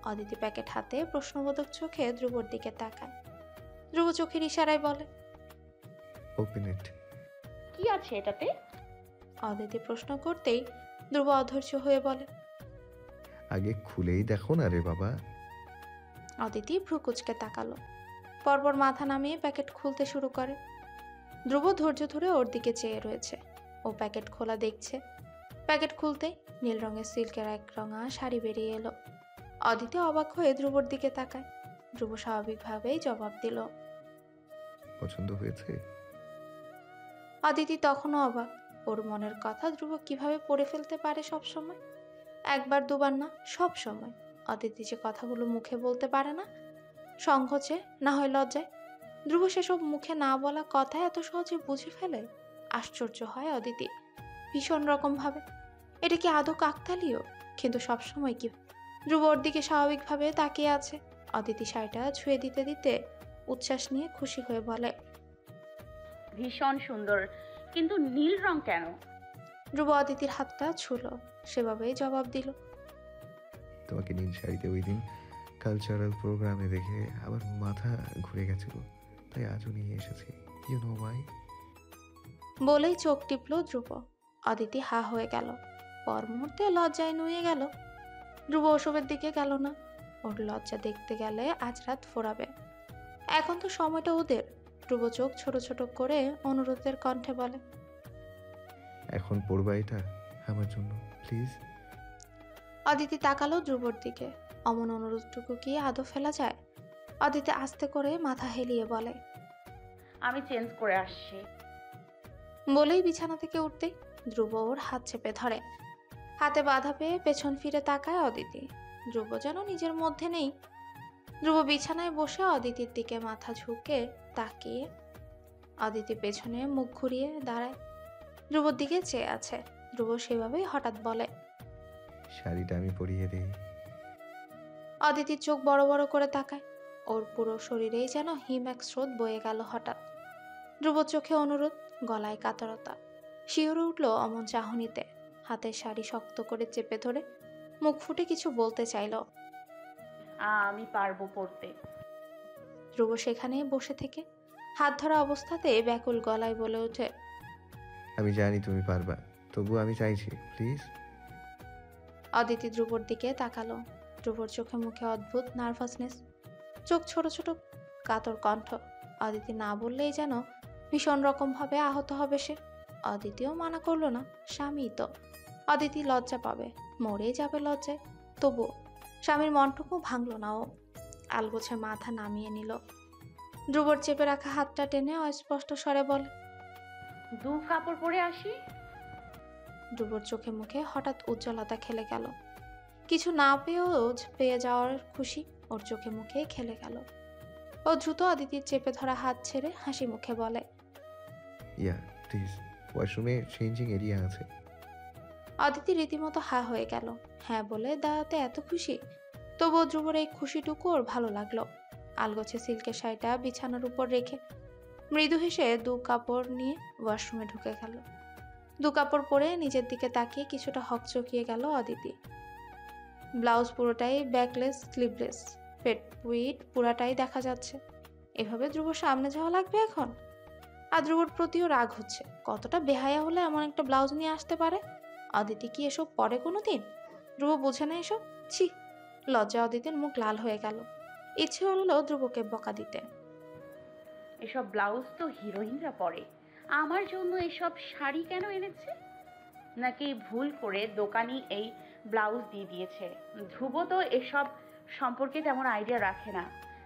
অদিতি প্যাকেট হাতে প্রশ্নবোধক চোখে ধ্রুবর দিকে তাকায়। ধ্রুব চোখের ইশারায় বলে, ওপেন ইট। কি আছে এটাতে? অদিতি প্রশ্ন করতেই ধ্রুব অধৈর্য হয়ে বলে। আগে খুলেই দেখো না রে বাবা। অদিতি ভ্রু কুচকে তাকালো, পরপর মাথা নামিয়ে প্যাকেট খুলতে শুরু করে। ধ্রুব ধৈর্য ধরে ওর দিকে চেয়ে রয়েছে। ও প্যাকেট খোলা দেখছে। প্যাকেট খুলতেই নীল রঙের সিল্কের এক রঙা শাড়ি বেরিয়ে এলো। অদিতি অবাক হয়ে ধ্রুবর দিকে তাকায়। ধ্রুব স্বাভাবিকভাবেই জবাব দিল। পছন্দ হয়েছে? অদিতি তখনও অবাক। ওর মনের কথা ধ্রুব কিভাবে পড়ে ফেলতে পারে সব সময়। একবার দুবার না, সব সময়। অদিতি যে কথাগুলো মুখে বলতে পারে না, সংকোচে না হয় লজ্জায়। ধ্রুব সেসব মুখে না বলা কথা এত সহজে বুঝে ফেলে। আশ্চর্য হয় অদিতি ভীষণ রকম ভাবে। এটা কি আদৌ কাকতালীয়? কিন্তু সবসময় কি? ধ্রুব ওর দিকে স্বাভাবিকভাবে তাকিয়ে আছে। অদিতি শাড়িটা ছুঁয়ে দিতে দিতে উচ্ছ্বাস নিয়ে খুশি হয়ে বলে। ভীষণ সুন্দর, কিন্তু নীল রং কেন? ধ্রুব অদিতির হাতটা ছুলো, সেভাবেই জবাব দিল। তোমাকে নীল শাড়িতে ওই দিন কালচারাল প্রোগ্রামে দেখে আবার মাথা ঘুরে গেছিল, তাই আজও নিয়ে এসেছি। You know why? বলেই চোখ টিপল ধ্রুব। অদিতি হা হয়ে গেল। পর মুহূর্তে লজ্জায় নুয়ে গেল। ধ্রুব ওসবের দিকে গেল না। ওর লজ্জা দেখতে গেলে আজ রাত ফোরাবে। এখন তো সময়টা ওদের। ধ্রুব চোখ ছোট ছোট করে অনুরোধের কণ্ঠে বলে। এখন পড়বা এটা আমার জন্য প্লিজ? অদিতি তাকালো ধ্রুবর দিকে। অমন অনুরোধটুকু কি আদৌ ফেলা যায়? অদিতি আস্তে করে মাথা হেলিয়ে বলে। আমি চেঞ্জ করে আসছি। বলেই বিছানা থেকে উঠতেই ধ্রুব ওর হাত চেপে ধরে। হাতে বাধা পেয়ে পেছন ফিরে তাকায় অদিতি। ধ্রুব যেন নিজের মধ্যে নেই। ধ্রুব বিছানায় বসে অদিতির দিকে মাথা ঝুঁকে তাকিয়ে। অদিতি পেছনে মুখ ঘুরিয়ে দাঁড়ায়, ধ্রুবর দিকে চেয়ে আছে। ধ্রুব সেভাবেই হঠাৎ বলে। শাড়িটা আমি পরিয়ে দিই। অদিতির চোখ বড় বড় করে তাকায়। ওর পুরো শরীরেই যেন হিম এক স্রোত বয়ে গেল হঠাৎ। ধ্রুবর চোখে অনুরোধ, গলায় কাতরতা। শিহরে উঠল অমন চাহনিতে। হাতের শাড়ি শক্ত করে চেপে ধরে মুখ ফুটে কিছু বলতে চাইল। আমি পারবো পড়তে। ধ্রুব সেখানেই বসে থেকে হাত ধরা অবস্থাতে ব্যাকুল গলায় বলে ওঠে। আমি জানি তুমি পারবা, তবু আমি চাইছি প্লিজ। অদিতি ধ্রুবর দিকে তাকালো। ধ্রুবর চোখে মুখে অদ্ভুত নার্ভাসনেস, চোখ ছোট ছোট, কাতর কণ্ঠ। অদিতি না বললেই যেন ভীষণ রকম ভাবে আহত হবে সে। অদিতিও মানা করলো না, স্বামী তো। অদিতি লজ্জা পাবে, মরে যাবে লজ্জায়। তবু স্বামীর মনটুকু ভাঙল না ও। আলগোছে মাথা নামিয়ে নিল। ধ্রুবর চেপে রাখা হাতটা টেনে অস্পষ্ট স্বরে বলে। দু কাপড় পরে আসি। ধ্রুবর চোখে মুখে হঠাৎ উজ্জ্বলতা খেলে গেল। কিছু না পেয়েও পেয়ে যাওয়ার খুশি ওর চোখে মুখে খেলে গেল। ও দ্রুত অদিতির চেপে ধরা হাত ছেড়ে হাসি মুখে বলে। ইয়া প্লিজ, ওয়াশরুমে চেঞ্জিং এরিয়া আছে। অদিতি রীতিমতো হা হয়ে গেল। হ্যাঁ বলে দাঁড়াতে এত খুশি। তবুও ধ্রুবর এই খুশিটুকু ওর ভালো লাগলো। আলগোছে সিল্কের শাড়িটা বিছানার উপর রেখে মৃদু হেসে দু কাপড় নিয়ে ওয়াশরুমে ঢুকে গেল। দু কাপড় পরে নিজের দিকে তাকিয়ে কিছুটা হকচকিয়ে গেল অদিতি। ব্লাউজ পুরোটাই ব্যাকলেস স্লিভলেস, পেট উইট পুরাটাই দেখা যাচ্ছে। এভাবে ধ্রুব সামনে যাওয়া লাগবে এখন? আর ধ্রুবর প্রতিও রাগ হচ্ছে। কতটা বেহায়া হলে এমন একটা ব্লাউজ নিয়ে আসতে পারে? অদিতি কি এসব পরে কোনো দিন? ধ্রুব বোঝে না এসব। ছি! লজ্জা অদিতির মুখ লাল হয়ে গেল। ইচ্ছে হলো ধ্রুবকে বকা দিতে। এসব ব্লাউজ তো হিরোইনরা পরে, আমার জন্য এসব শাড়ি কেন এনেছে? নাকি ভুল করে দোকানি এই ব্লাউজ দিয়ে দিয়েছে? ধ্রুব তো এসব সম্পর্কে তেমন আইডিয়া রাখে না,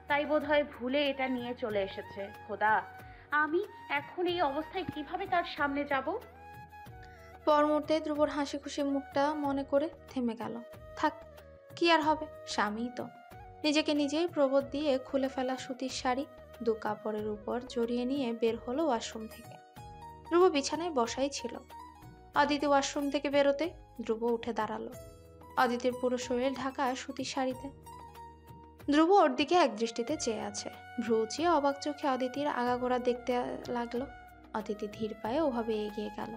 তাই বোধহয় ভুলে এটা নিয়ে চলে এসেছে। খোদা, আমি এখন এই অবস্থায় কিভাবে তার সামনে যাব? পর মুহূর্তে ধ্রুবর হাসি খুশি মুখটা মনে করে থেমে গেল। থাক, কি আর হবে, স্বামী তো। নিজেকে নিজেই প্রবোধ দিয়ে খুলে ফেলা সুতির শাড়ি দু কাপড়ের উপর জড়িয়ে নিয়ে বের হলো ওয়াশরুম থেকে। ধ্রুব বিছানায় বসাই ছিল। অদিতি ওয়াশরুম থেকে বেরোতে ধ্রুব উঠে দাঁড়ালো। অদিতির পুরো শরীর ঢাকা সুতির শাড়িতে। ধ্রুব ওর দিকে এক দৃষ্টিতে চেয়ে আছে। ভ্রু উঁচিয়ে অবাক চোখে অদিতির আগাগোড়া দেখতে লাগলো। অদিতি ধীর পায়ে ওভাবে এগিয়ে গেল।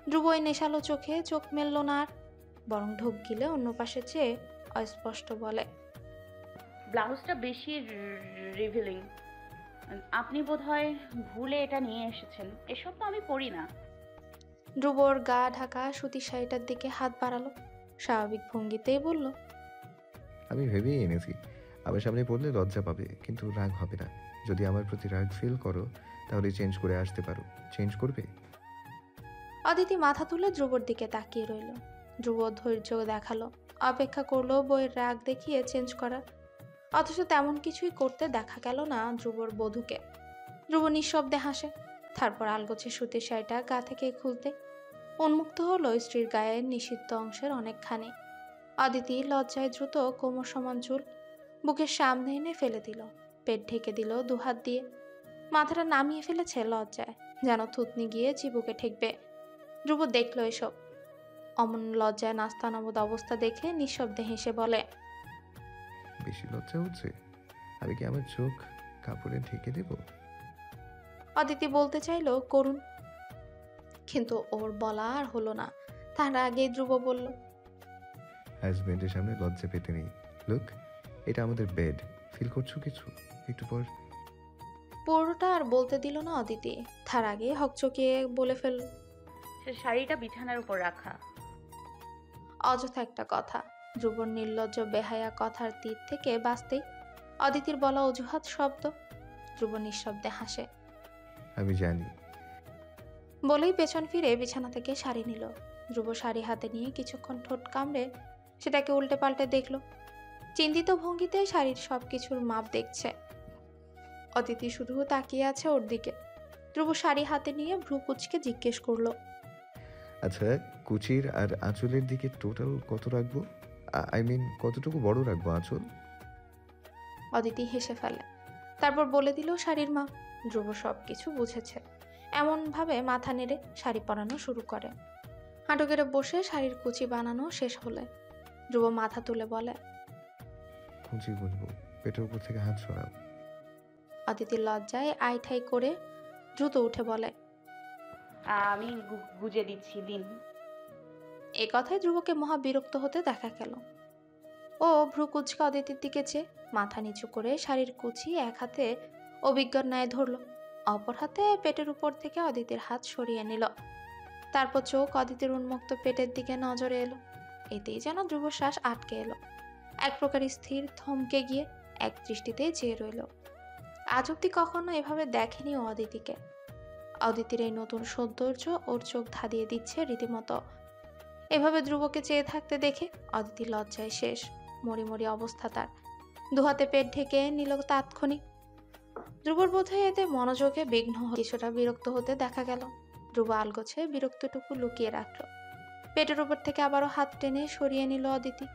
ধ্রুব ওই নেশালো চোখে চোখ মেলল না আর, বরং ঢোক গিলে অন্য পাশে চেয়ে অস্পষ্ট বলে। ব্লাউজটা বেশি রিভিলিং। আপনি বোধহয় ভুলে এটা নিয়ে এসেছেন। এসব তো আমি পরি না। ধ্রুবর গা ঢাকা সুতির শাড়িটার দিকে হাত বাড়ালো, স্বাভাবিক ভঙ্গিতেই বলল, আমি ভেবেই এনেছি, আমার সামনে পড়লে লজ্জা পাবে, কিন্তু রাগ হবে না। যদি আমার প্রতি রাগ ফিল করো তাহলে চেঞ্জ করে আসতে পারো। চেঞ্জ করবে? অদিতি মাথা তুলে ধ্রুবর দিকে তাকিয়ে রইল। ধ্রুব ধৈর্য দেখালো, অপেক্ষা করলো বইয়ের রাগ দেখিয়ে চেঞ্জ করার, অথচ তেমন কিছুই করতে দেখা গেল না ধ্রুবর বধূকে। ধ্রুব নিঃশব্দে হাসে, তারপর আলগোছে সুতির শাড়িটা গা থেকে খুলতে উন্মুক্ত হলো স্ত্রীর গায়ের নিষিদ্ধ অংশের অনেকখানি। অদিতি লজ্জায় দ্রুত কোমর সমান চুল বুকের সামনে এনে ফেলে দিল, পেট ঢেকে দিল দুহাত দিয়ে, মাথাটা নামিয়ে ফেলেছে লজ্জায়, যেন থুতনি গিয়ে চিবুকে ঠেকবে। ধ্রুব দেখল এসব, অমন লজ্জায় নাস্তানাবুদ অবস্থা দেখে নিঃশব্দে হেসে বলে, বেশি লজ্জা হচ্ছে? আমি কি আমার চোখ কাপড়ে ঢেকে দেব? অদিতি বলতে চাইলো করুন, কিন্তু ওর বলা আর হলো না। তার আগেই ধ্রুব বলল, হাজবেন্ডের সামনে লজ্জা পেতে নেই। লুক, এটা আমাদের বেড। ফিল করছো কিছু? একটু পর। পুরোটা আর বলতে দিল না অদিতি, তার আগে হকচকিয়ে বলে ফেলল, সে শাড়িটা বিছানার উপর রাখা। অযথা একটা কথা। ধ্রুবর নির্লজ্জ বেহায়া কথার তীর থেকে বাঁচতেই অদিতির বলা অজুহাত শব্দ। ধ্রুব নিঃশব্দে হাসে, আমি জানি। বলেই পেছন ফিরে বিছানা থেকে শাড়ি নিল। ধ্রুব শাড়ি হাতে নিয়ে কিছুক্ষণ ঠোঁট কামড়ে সেটাকে উল্টে পাল্টে দেখল, চিন্তিত ভঙ্গিতে শাড়ির সবকিছুর মাপ দেখছে। অদিতি শুধু তাকিয়ে আছে ওর দিকে। ধ্রুব শাড়ি হাতে নিয়ে ভ্রু কুচকে জিজ্ঞেস করলো, আচ্ছা, কুচির আর আঁচলের দিকে টোটাল কত রাখবো? আই মিন, কতটুকু বড় রাখবো আঁচল? অদিতি হেসে ফেলে, তারপর বলে দিল শাড়ির মাপ। ধ্রুব সবকিছু বুঝেছে, এমন ভাবে মাথা নেড়ে শাড়ি পরানো শুরু করে। হাঁটু গেড়ে বসে শাড়ির কুচি বানানো শেষ হলে ধ্রুব মাথা তুলে বলে, কুচি গুনবো। পেটের উপর থেকে হাত সরাও। অদিতির লজ্জায় আই ঠাই করে দ্রুত উঠে বলে, আমি গুজে দিচ্ছি, দিন। এ কথায় ধ্রুবকে মহা বিরক্ত হতে দেখা গেল। ও ভ্রু কুচকে অদিতির দিকে চেয়ে মাথা নিচু করে শাড়ির কুচি এক হাতে অভিজ্ঞর ন্যায় ধরল, অপর হাতে পেটের উপর থেকে অদিতির হাত সরিয়ে নিল। তারপর চোখ অদিতির উন্মুক্ত পেটের দিকে নজরে এলো। এতেই যেন ধ্রুব শ্বাস আটকে এলো, এক প্রকার স্থির থমকে গিয়ে এক দৃষ্টিতে চেয়ে রইল। আজ অব্দি কখনো এভাবে দেখেনি ও অদিতিকে। অদিতির এই নতুন সৌন্দর্য ওর চোখ ধাঁধিয়ে দিচ্ছে রীতিমতো। এভাবে ধ্রুবকে চেয়ে থাকতে দেখে অদিতির লজ্জায় শেষ, মরিমরি অবস্থা তার। দুহাতে পেট ঢেকে নিল তাৎক্ষণিক। ধ্রুবর বোধহয় এতে মনোযোগে বিঘ্ন কিছুটা বিরক্ত হতে দেখা গেল। ধ্রুব আলগোছে বিরক্তটুকু লুকিয়ে রাখলো। পেটের উপর থেকে আবারও হাত টেনে সরিয়ে নিল অদিতি।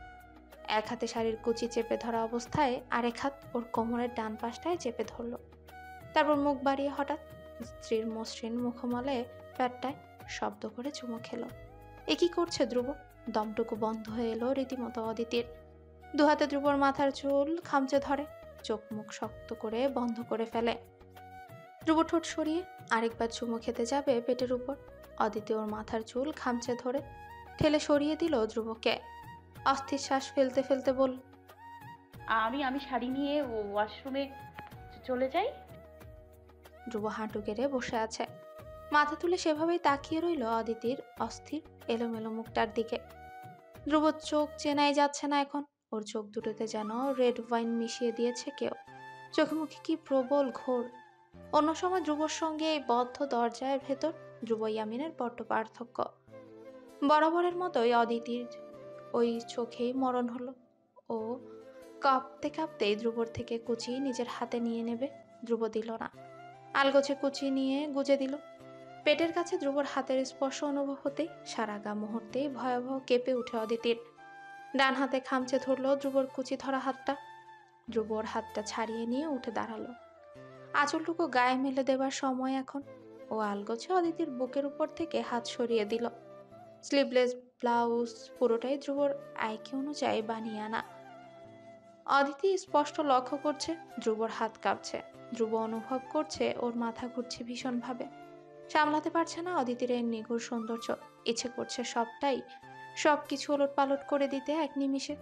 এক হাতে শাড়ির কুচি চেপে ধরা অবস্থায় আরেক হাত ওর কোমরের ডান পাশটায় চেপে ধরল। তারপর মুখ বাড়িয়ে হঠাৎ স্ত্রীর মসৃণ মুখমলে প্যাটটায় শব্দ করে চুমু খেলো। এ কি করছে ধ্রুব? দমটুকু বন্ধ হয়ে এলো রীতিমতো অদিতির। দুহাতে ধ্রুবর মাথার চুল খামচে ধরে, চোখ মুখ শক্ত করে বন্ধ করে ফেলে। ধ্রুব ঠোঁট সরিয়ে আরেকবার চুমু খেতে যাবে পেটের উপর। অদিতি ওর মাথার চুল খামচে ধরে ঠেলে সরিয়ে দিল ধ্রুবকে। অস্থির শ্বাস ফেলতে ফেলতে বলল, আমি শাড়ি নিয়ে ওয়াশরুমে চলে যাই। ধ্রুব হাঁটু গেড়ে বসে আছে, মাথা তুলে সেভাবেই তাকিয়ে রইল অদিতির অস্থির এলোমেলো মুখটার দিকে। ধ্রুব চোখ চেনাই যাচ্ছে না এখন। ওর চোখ দুটোতে যেন রেড ওয়াইন মিশিয়ে দিয়েছে কেউ। চোখে মুখে কি প্রবল ঘোর। অন্য সময় ধ্রুবর সঙ্গে এই বদ্ধ দরজার ভেতর ধ্রুব ইয়ামিনের বড্ড পার্থক্য। বরাবরের মতোই অদিতির ওই চোখেই মরণ হলো। ও কাঁপতে কাঁপতেই ধ্রুবর থেকে কুচি নিজের হাতে নিয়ে নেবে, ধ্রুব দিল না। আলগোছে কুচি নিয়ে গুজে দিল। পেটের কাছে ধ্রুবর হাতের স্পর্শ অনুভব হতেই সারা গা মুহূর্তেই ভয়াবহ কেঁপে উঠে অদিতির। ডান হাতে খামচে ধরলো ধ্রুবর কুচি ধরা হাতটা। ধ্রুবর হাতটা ছাড়িয়ে নিয়ে উঠে দাঁড়ালো। আঁচলটুকু গায়ে মেলে দেবার সময় এখন। ও আলগোছে অদিতির বুকের উপর থেকে হাত সরিয়ে দিল। স্লিভলেস ব্লাউজ পুরোটাই ধ্রুবর আইকি অনুযায়ী বানিয়ে আনা। অদিতি স্পষ্ট লক্ষ্য করছে ধ্রুবর হাত কাঁপছে। ধ্রুব অনুভব করছে ওর মাথা ঘুরছে ভীষণভাবে। সামলাতে পারছে না অদিতির এই নিগুড় সৌন্দর্য। ইচ্ছে করছে সবকিছু ওলট পালট করে দিতে এক নিমিষে।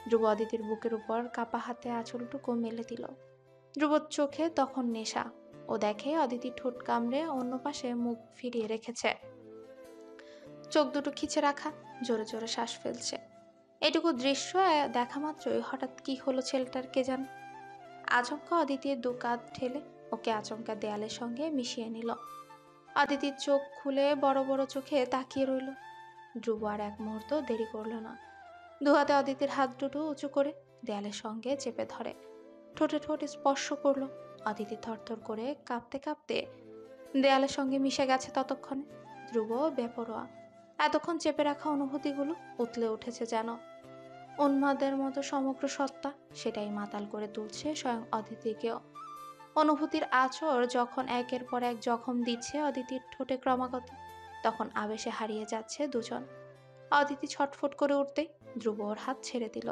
ধ্রুব অদিতির বুকের উপর কাপা হাতে আঁচলটুকু মেলে দিল। ধ্রুবর চোখে তখন নেশা। ও দেখে অদিতি ঠোঁট কামড়ে অন্য পাশে মুখ ফিরিয়ে রেখেছে। চোখ দুটো খিচে রাখা, জোরে জোরে শ্বাস ফেলছে। এটুকু দৃশ্য দেখা মাত্রই হঠাৎ কি হলো ছেলেটার কে জানে। আচমকা অদিতির দু কাঁধ ঠেলে ওকে আচমকা দেয়ালের সঙ্গে মিশিয়ে নিল। অদিতির চোখ খুলে বড় বড় চোখে তাকিয়ে রইল। ধ্রুব আর এক মুহূর্ত দেরি করলো না। দুহাতে অদিতির হাত দুটো উঁচু করে দেয়ালের সঙ্গে চেপে ধরে ঠোঁটে ঠোঁট স্পর্শ করলো। অদিতি থরথর করে কাঁপতে কাঁপতে দেয়ালের সঙ্গে মিশে গেছে। ততক্ষণে ধ্রুব বেপরোয়া। এতক্ষণ চেপে রাখা অনুভূতিগুলো উতলে উঠেছে যেন। উন্মাদের মতো সমগ্র সত্তা সেটাই মাতাল করে তুলছে স্বয়ং অদিতিকেও। অনুভূতির আঁচড় যখন একের পর এক জখম দিচ্ছে অদিতির ঠোঁটে ক্রমাগত, তখন আবেশে হারিয়ে যাচ্ছে দুজন। অদিতি ছটফট করে উঠতেই ধ্রুব ওর হাত ছেড়ে দিল।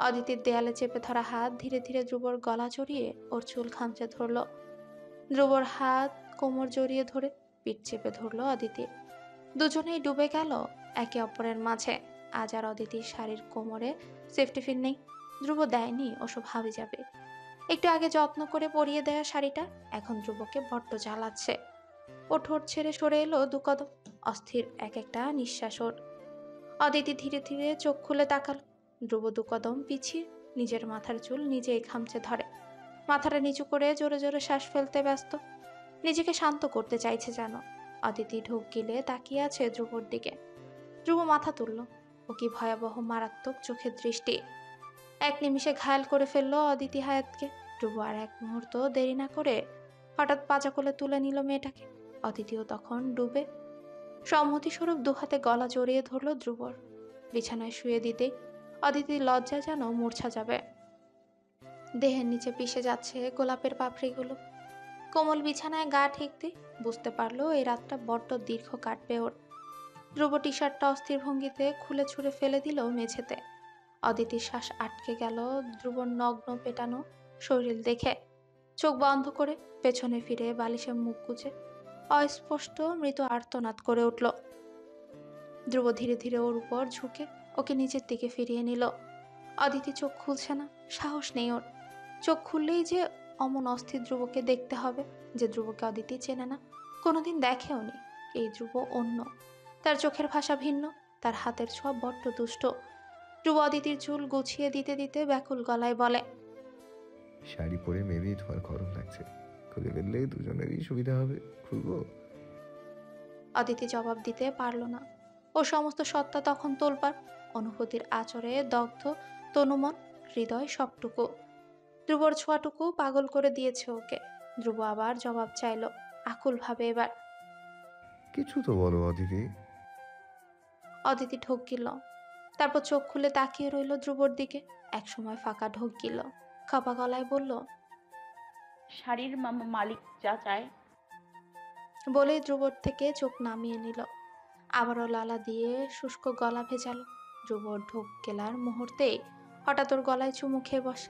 অদিতির দেয়ালে চেপে ধরা হাত ধীরে ধীরে ধ্রুবর গলা জড়িয়ে ওর চুল খামচে ধরল। ধ্রুবর হাত কোমর জড়িয়ে ধরে পিঠ চেপে ধরল অদিতির। দুজনেই ডুবে গেল একে অপরের মাঝে। আজ আর অদিতির শাড়ির কোমরে সেফটি পিন নেই। ধ্রুব দেয়নি ওসব হাবি যাবে। একটু আগে যত্ন করে পরিয়ে দেওয়া শাড়িটা এখন ধ্রুবকে বড্ড জ্বালাচ্ছে। ও ঠোঁট ছেড়ে সরে এলো দু কদম। অস্থির এক একটা নিঃশ্বাস ওর। অদিতি ধীরে ধীরে চোখ খুলে তাকাল। ধ্রুব দু কদম পিছিয়ে নিজের মাথার চুল নিজেই খামচে ধরে। মাথাটা নিচু করে জোরে জোরে শ্বাস ফেলতে ব্যস্ত। নিজেকে শান্ত করতে চাইছে যেন। অদিতি ঢোক গিলে তাকিয়ে আছে ধ্রুবর দিকে। ধ্রুব মাথা তুলল। ও কি ভয়াবহ মারাত্মক চোখের দৃষ্টি! এক নিমিষে ঘায়াল করে ফেললো অদিতি হায়াতকে। ধ্রুব আর এক মুহূর্ত দেরি না করে হঠাৎ পাজা কোলে তুলে নিল মেয়েটাকে। অদিতিও তখন ডুবে। সম্মতিস্বরূপ দুহাতে গলা জড়িয়ে ধরল ধ্রুবর। বিছানায় শুয়ে দিতে অদিতির লজ্জা যেন মূর্ছা যাবে। দেহের নিচে পিষে যাচ্ছে গোলাপের পাপড়িগুলো। কোমল বিছানায় গা ঠেকতে বুঝতে পারলো এই রাতটা বড্ড দীর্ঘ কাটবে ওর। ধ্রুব টি শার্টটা অস্থির ভঙ্গিতে খুলে ছুঁড়ে ফেলে দিল মেঝেতে। অদিতির শ্বাস আটকে গেল ধ্রুবর নগ্ন পেটানো শরীর দেখে। চোখ বন্ধ করে পেছনে ফিরে বালিশে মুখ গুজে অস্পষ্ট মৃত আর্তনাদ করে উঠল। ধ্রুব ধীরে ধীরে ওর উপর ঝুঁকে ওকে নিজের দিকে ফিরিয়ে নিল। অদিতি চোখ খুলছে না, সাহস নেই ওর। চোখ খুললেই যে অমন অস্থির ধ্রুবকে দেখতে হবে, যে ধ্রুবকে অদিতি চেনে না, কোনোদিন দেখেও নি। এই ধ্রুব অন্য। তার চোখের ভাষা ভিন্ন, তার হাতের ছোঁয়া বড্ড দুষ্ট। ধ্রুব অদিতির চুল গুছিয়ে দিতে দিতে ব্যাকুল গলায় বলে, শাড়ি পরে মেবি তোমার গরম লাগছে, খুলে ফেললে দুজনেরই সুবিধা হবে। খুলবো? অদিতি জবাব দিতে পারল না। ও সমস্ত সত্তা তখন তোলপাড়। অনুভূতির আচরে দগ্ধ তনুমন, হৃদয় সবটুকু। ধ্রুবর ছোঁয়াটুকু পাগল করে দিয়েছে ওকে। ধ্রুব আবার জবাব চাইল আকুল ভাবে এবার। কিছু তো বলো অদিতি। অদিতি ঢোক গিল। তারপর চোখ খুলে তাকিয়ে রইল ধ্রুবর দিকে। একসময় ফাঁকা ঢোক গিল। কাপা গলায় বলল, শাড়ির মালিক যা চায়। বলেই ধ্রুবর থেকে চোখ নামিয়ে নিল। আবারও লালা দিয়ে শুষ্ক গলা ভেজালো। ধ্রুবর ঢোক গেলার মুহূর্তেই হঠাৎ ওর গলায় চুমু খেয়ে বসে।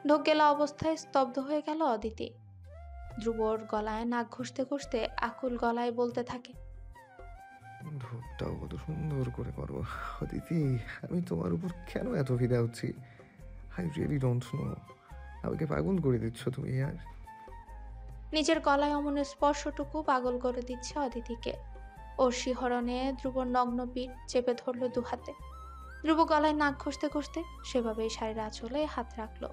ঢোক গেলা অবস্থায় স্তব্ধ হয়ে গেল অদিতি। ধ্রুবর গলায় নাক ঘষতে ঘষতে আকুল গলায় বলতে থাকে, ধূপটাও কত সুন্দর করে করো অদিতি। আমি তোমার উপর কেন এত ফিদা হচ্ছি, আই রিয়েলি ডোন্ট নো। আমাকে পাগল করে দিচ্ছ তুমি আর। নিজের গলায় অমন স্পর্শটুকু পাগল করে দিচ্ছে অদিতিকে। ওর শিহরণে ধ্রুবর নগ্ন পিঠ চেপে ধরল দুহাতে। ধ্রুব গলায় নাক ঘষতে ঘষতে সেভাবেই শাড়ির আঁচলে হাত রাখলো।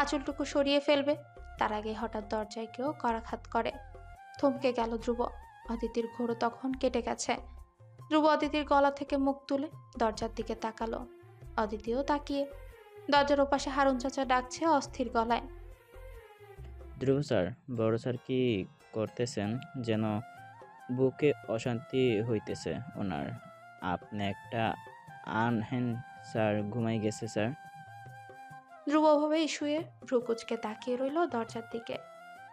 আঁচলটুকু সরিয়ে ফেলবে, তার আগে হঠাৎ দরজায় কেউ করাঘাত করে। থমকে গেল ধ্রুব। অদিতির ঘোরও তখন কেটে গেছে। ধ্রুব অদিতির গলা থেকে মুখ তুলে দরজার দিকে তাকালো। অদিতিও তাকিয়ে। দরজার ওপাশে হারুন চাচা ডাকছে অস্থির গলায়, ধ্রুব স্যার, বড় স্যার কি করতেছেন যেন? বুকে অশান্তি হইতেছে ওনার। আপনি একটা আনহেন স্যার, ঘুমাই গেছে স্যার। ধ্রুব ভাবেই শুয়ে ভ্রুকুচকে তাকিয়ে রইল দরজার দিকে।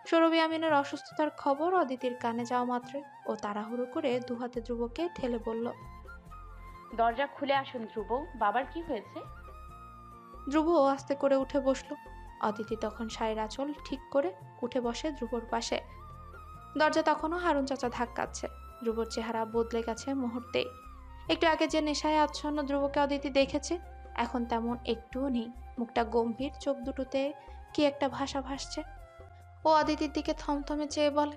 সৌরভী আমিনের অসুস্থতার খবর অদিতির কানে যাওয়া মাত্রই ও তাড়াহুড়ো করে দুহাতে ধ্রুবকে ঠেলে বলল, দরজা খুলে আসুন ধ্রুব, বাবার কি হয়েছে? ধ্রুব আস্তে করে উঠে বসলো। অদিতি তখন শাড়ির আঁচল ঠিক করে উঠে বসে ধ্রুবর পাশে। দরজা তখনও হারুন চাচা ধাক্কাচ্ছে। ধ্রুবর চেহারা বদলে গেছে মুহূর্তেই। একটু আগে যে নেশায় আচ্ছন্ন ধ্রুবকে অদিতি দেখেছে, এখন তেমন একটুও নেই। মুখটা গম্ভীর, চোখ দুটোতে কি একটা ভাষা ভাসছে। ও অদিতির দিকে থমথমে চেয়ে বলে,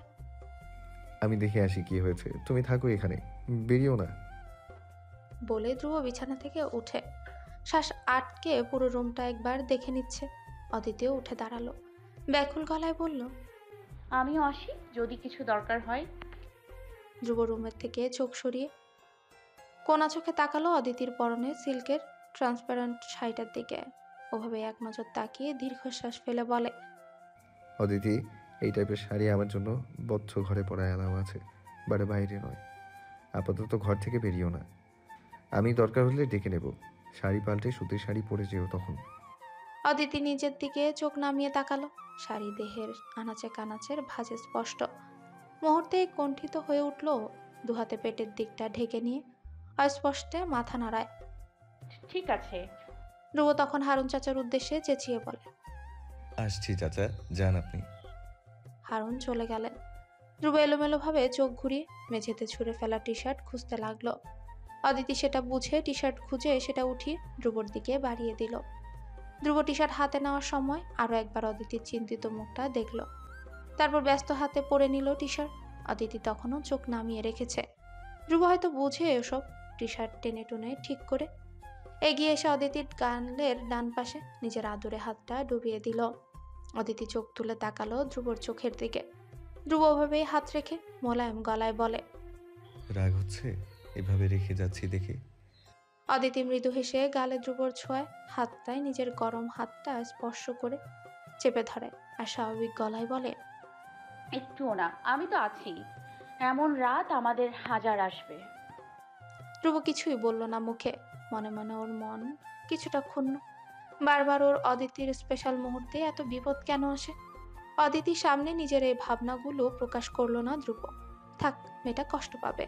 আমি দেখে আসি কি হয়েছে, তুমি থাকো এখানে, বেরিয়েও না। বলে ধ্রুব বিছানা থেকে উঠে শ্বাস আটকে পুরো রুমটা একবার দেখে নিচ্ছে। অদিতিও উঠে দাঁড়ালো, ব্যাকুল গলায় বলল, আমি আসি যদি কিছু দরকার হয়। ধ্রুব রুমের থেকে চোখ সরিয়ে কোনা চোখে তাকালো অদিতির পরনে সিল্কের ট্রান্সপারেন্ট শাড়িটার দিকে। ওভাবে এক নজর তাকিয়ে দীর্ঘশ্বাস ফেলে বলে, অদিতি, এই টাইপের শাড়ি আমার জন্য বদ্ধ ঘরে পরায় আলাও আছে, বাট বাইরে নয়। আপাতত ঘর থেকে বেরিও না, আমি দরকার হলে ডেকে নেব। শাড়ি পাল্টে সুতির শাড়ি পরে যেও তখন। অদিতি নিজের দিকে চোখ নামিয়ে তাকালো। শাড়ি দেহের আনাচে কানাচের ভাঁজে স্পষ্ট। মুহূর্তে কণ্ঠিত হয়ে উঠল, দুহাতে পেটের দিকটা ঢেকে নিয়ে অস্পষ্টে মাথা নাড়ায়। ঠিক আছে। ধ্রুব তখন হারুন চাচার উদ্দেশ্যে চেঁচিয়ে বলে, আসছি চাচা, যান আপনি। হারুন চলে গেলেন। ধ্রুব এলোমেলোভাবে চোখ ঘুরিয়ে মেঝেতে ছুঁড়ে ফেলা টি শার্ট খুঁজতে লাগলো। অদিতি সেটা বুঝে টি শার্ট খুঁজে সেটা উঠিয়ে ধ্রুবর দিকে বাড়িয়ে দিল। ধ্রুব টি শার্ট হাতে নেওয়ার সময় আরো একবার অদিতির চিন্তিত মুখটা দেখলো। তারপর ব্যস্ত হাতে পরে নিল টি শার্ট। অদিতি তখনও চোখ নামিয়ে রেখেছে। ধ্রুব হয়তো বুঝে এসব। টি শার্ট টেনে টুনে ঠিক করে এগিয়ে এসে অদিতির গালের ডান পাশে নিজের আদুরে হাতটা ডুবিয়ে দিল। অদিতি চোখ তুলে তাকালো ধ্রুবর চোখের দিকে। ধ্রুব ওভাবেই হাত রেখে মোলায়েম গলায় বলে, রাগ হচ্ছে এভাবে রেখে যাচ্ছি দেখে? অদিতি মৃদু হেসে গালে ধ্রুবর ছোঁয়ায় হাতটায় নিজের গরম হাতটা স্পর্শ করে চেপে ধরে আর স্বাভাবিক গলায় বলে, একটুও না, আমি তো আছি। এমন রাত আমাদের হাজার আসবে। ধ্রুব কিছুই বলল না মুখে। মনে মনে ওর মন কিছুটা ক্ষুণ্ণ। বারবার ওর অদিতির স্পেশাল মুহূর্তে এত বিপদ কেন আসে? অদিতির সামনে নিজের এই ভাবনাগুলো প্রকাশ করলো না ধ্রুব। থাক, মেয়েটা কষ্ট পাবে।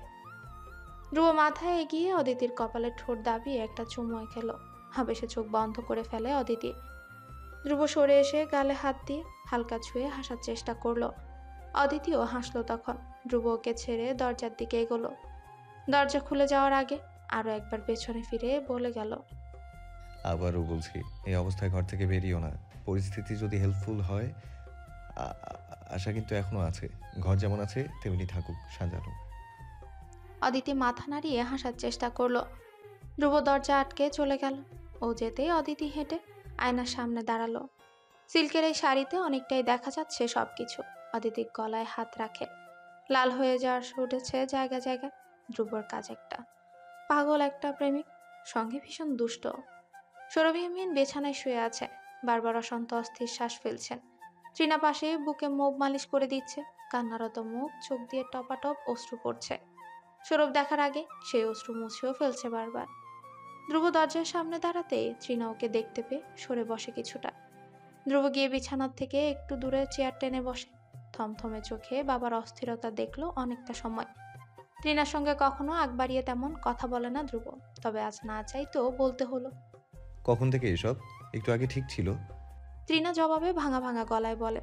ধ্রুব মাথায় এগিয়ে অদিতির কপালে ঠোঁট দাবিয়ে একটা চুমু খেলো। হাবেসে চোখ বন্ধ করে ফেলে অদিতি। ধ্রুব সরে এসে গালে হাত দিয়ে হালকা ছুঁয়ে হাসার চেষ্টা করলো। অদিতিও হাসলো তখন। ধ্রুব ওকে ছেড়ে দরজার দিকে এগোলো। দরজা খুলে যাওয়ার আগে আরো একবার পেছনে ফিরে বলে গেল, আবারও বলছি, এই অবস্থায় ঘর থেকে বেরিও না। পরিস্থিতি যদি হেল্পফুল হয়, আশা কিন্তু এখনো আছে। ঘর যেমন আছে তেমনি থাকুক সাজানো। অদিতি মাথা নাড়িয়ে হাসার চেষ্টা করলো। ধ্রুব দরজা আটকে চলে গেল। ও যেতেই অদিতি হেঁটে আয়নার সামনে দাঁড়ালো। সিল্কের এই শাড়িতে অনেকটাই দেখা যাচ্ছে সবকিছু। অদিতি গলায় হাত রাখে। লাল হয়ে যাওয়ার উঠেছে জায়গা জায়গায়। ধ্রুবর কাজ একটা পাগল, একটা প্রেমিক, সঙ্গে ভীষণ দুষ্ট। সৌরভীহীন বিছানায় শুয়ে আছে। বারবার অশান্ত অস্থির শ্বাস ফেলছেন। তৃণা পাশে বুকে মুভ মালিশ করে দিচ্ছে। কান্নারত মুখ, চোখ দিয়ে টপাটপ অশ্রু পড়ছে। সৌরভ দেখার আগে সেই অশ্রু মুছেও ফেলছে বারবার। ধ্রুব দরজার সামনে দাঁড়াতে তৃণা ওকে দেখতে পেয়ে সরে বসে কিছুটা। ধ্রুব গিয়ে বিছানার থেকে একটু দূরে চেয়ার টেনে বসে। থমথমে চোখে বাবার অস্থিরতা দেখলো অনেকটা সময়। তৃণার সঙ্গে কখনো আগ বাড়িয়ে তেমন কথা বলে না ধ্রুব, তবে আজ না চাইতেও বলতে হলো। কখন থেকে এসব? একটু আগে ঠিক ছিল। তৃণা জবাবে ভাঙা ভাঙা গলায় বলে,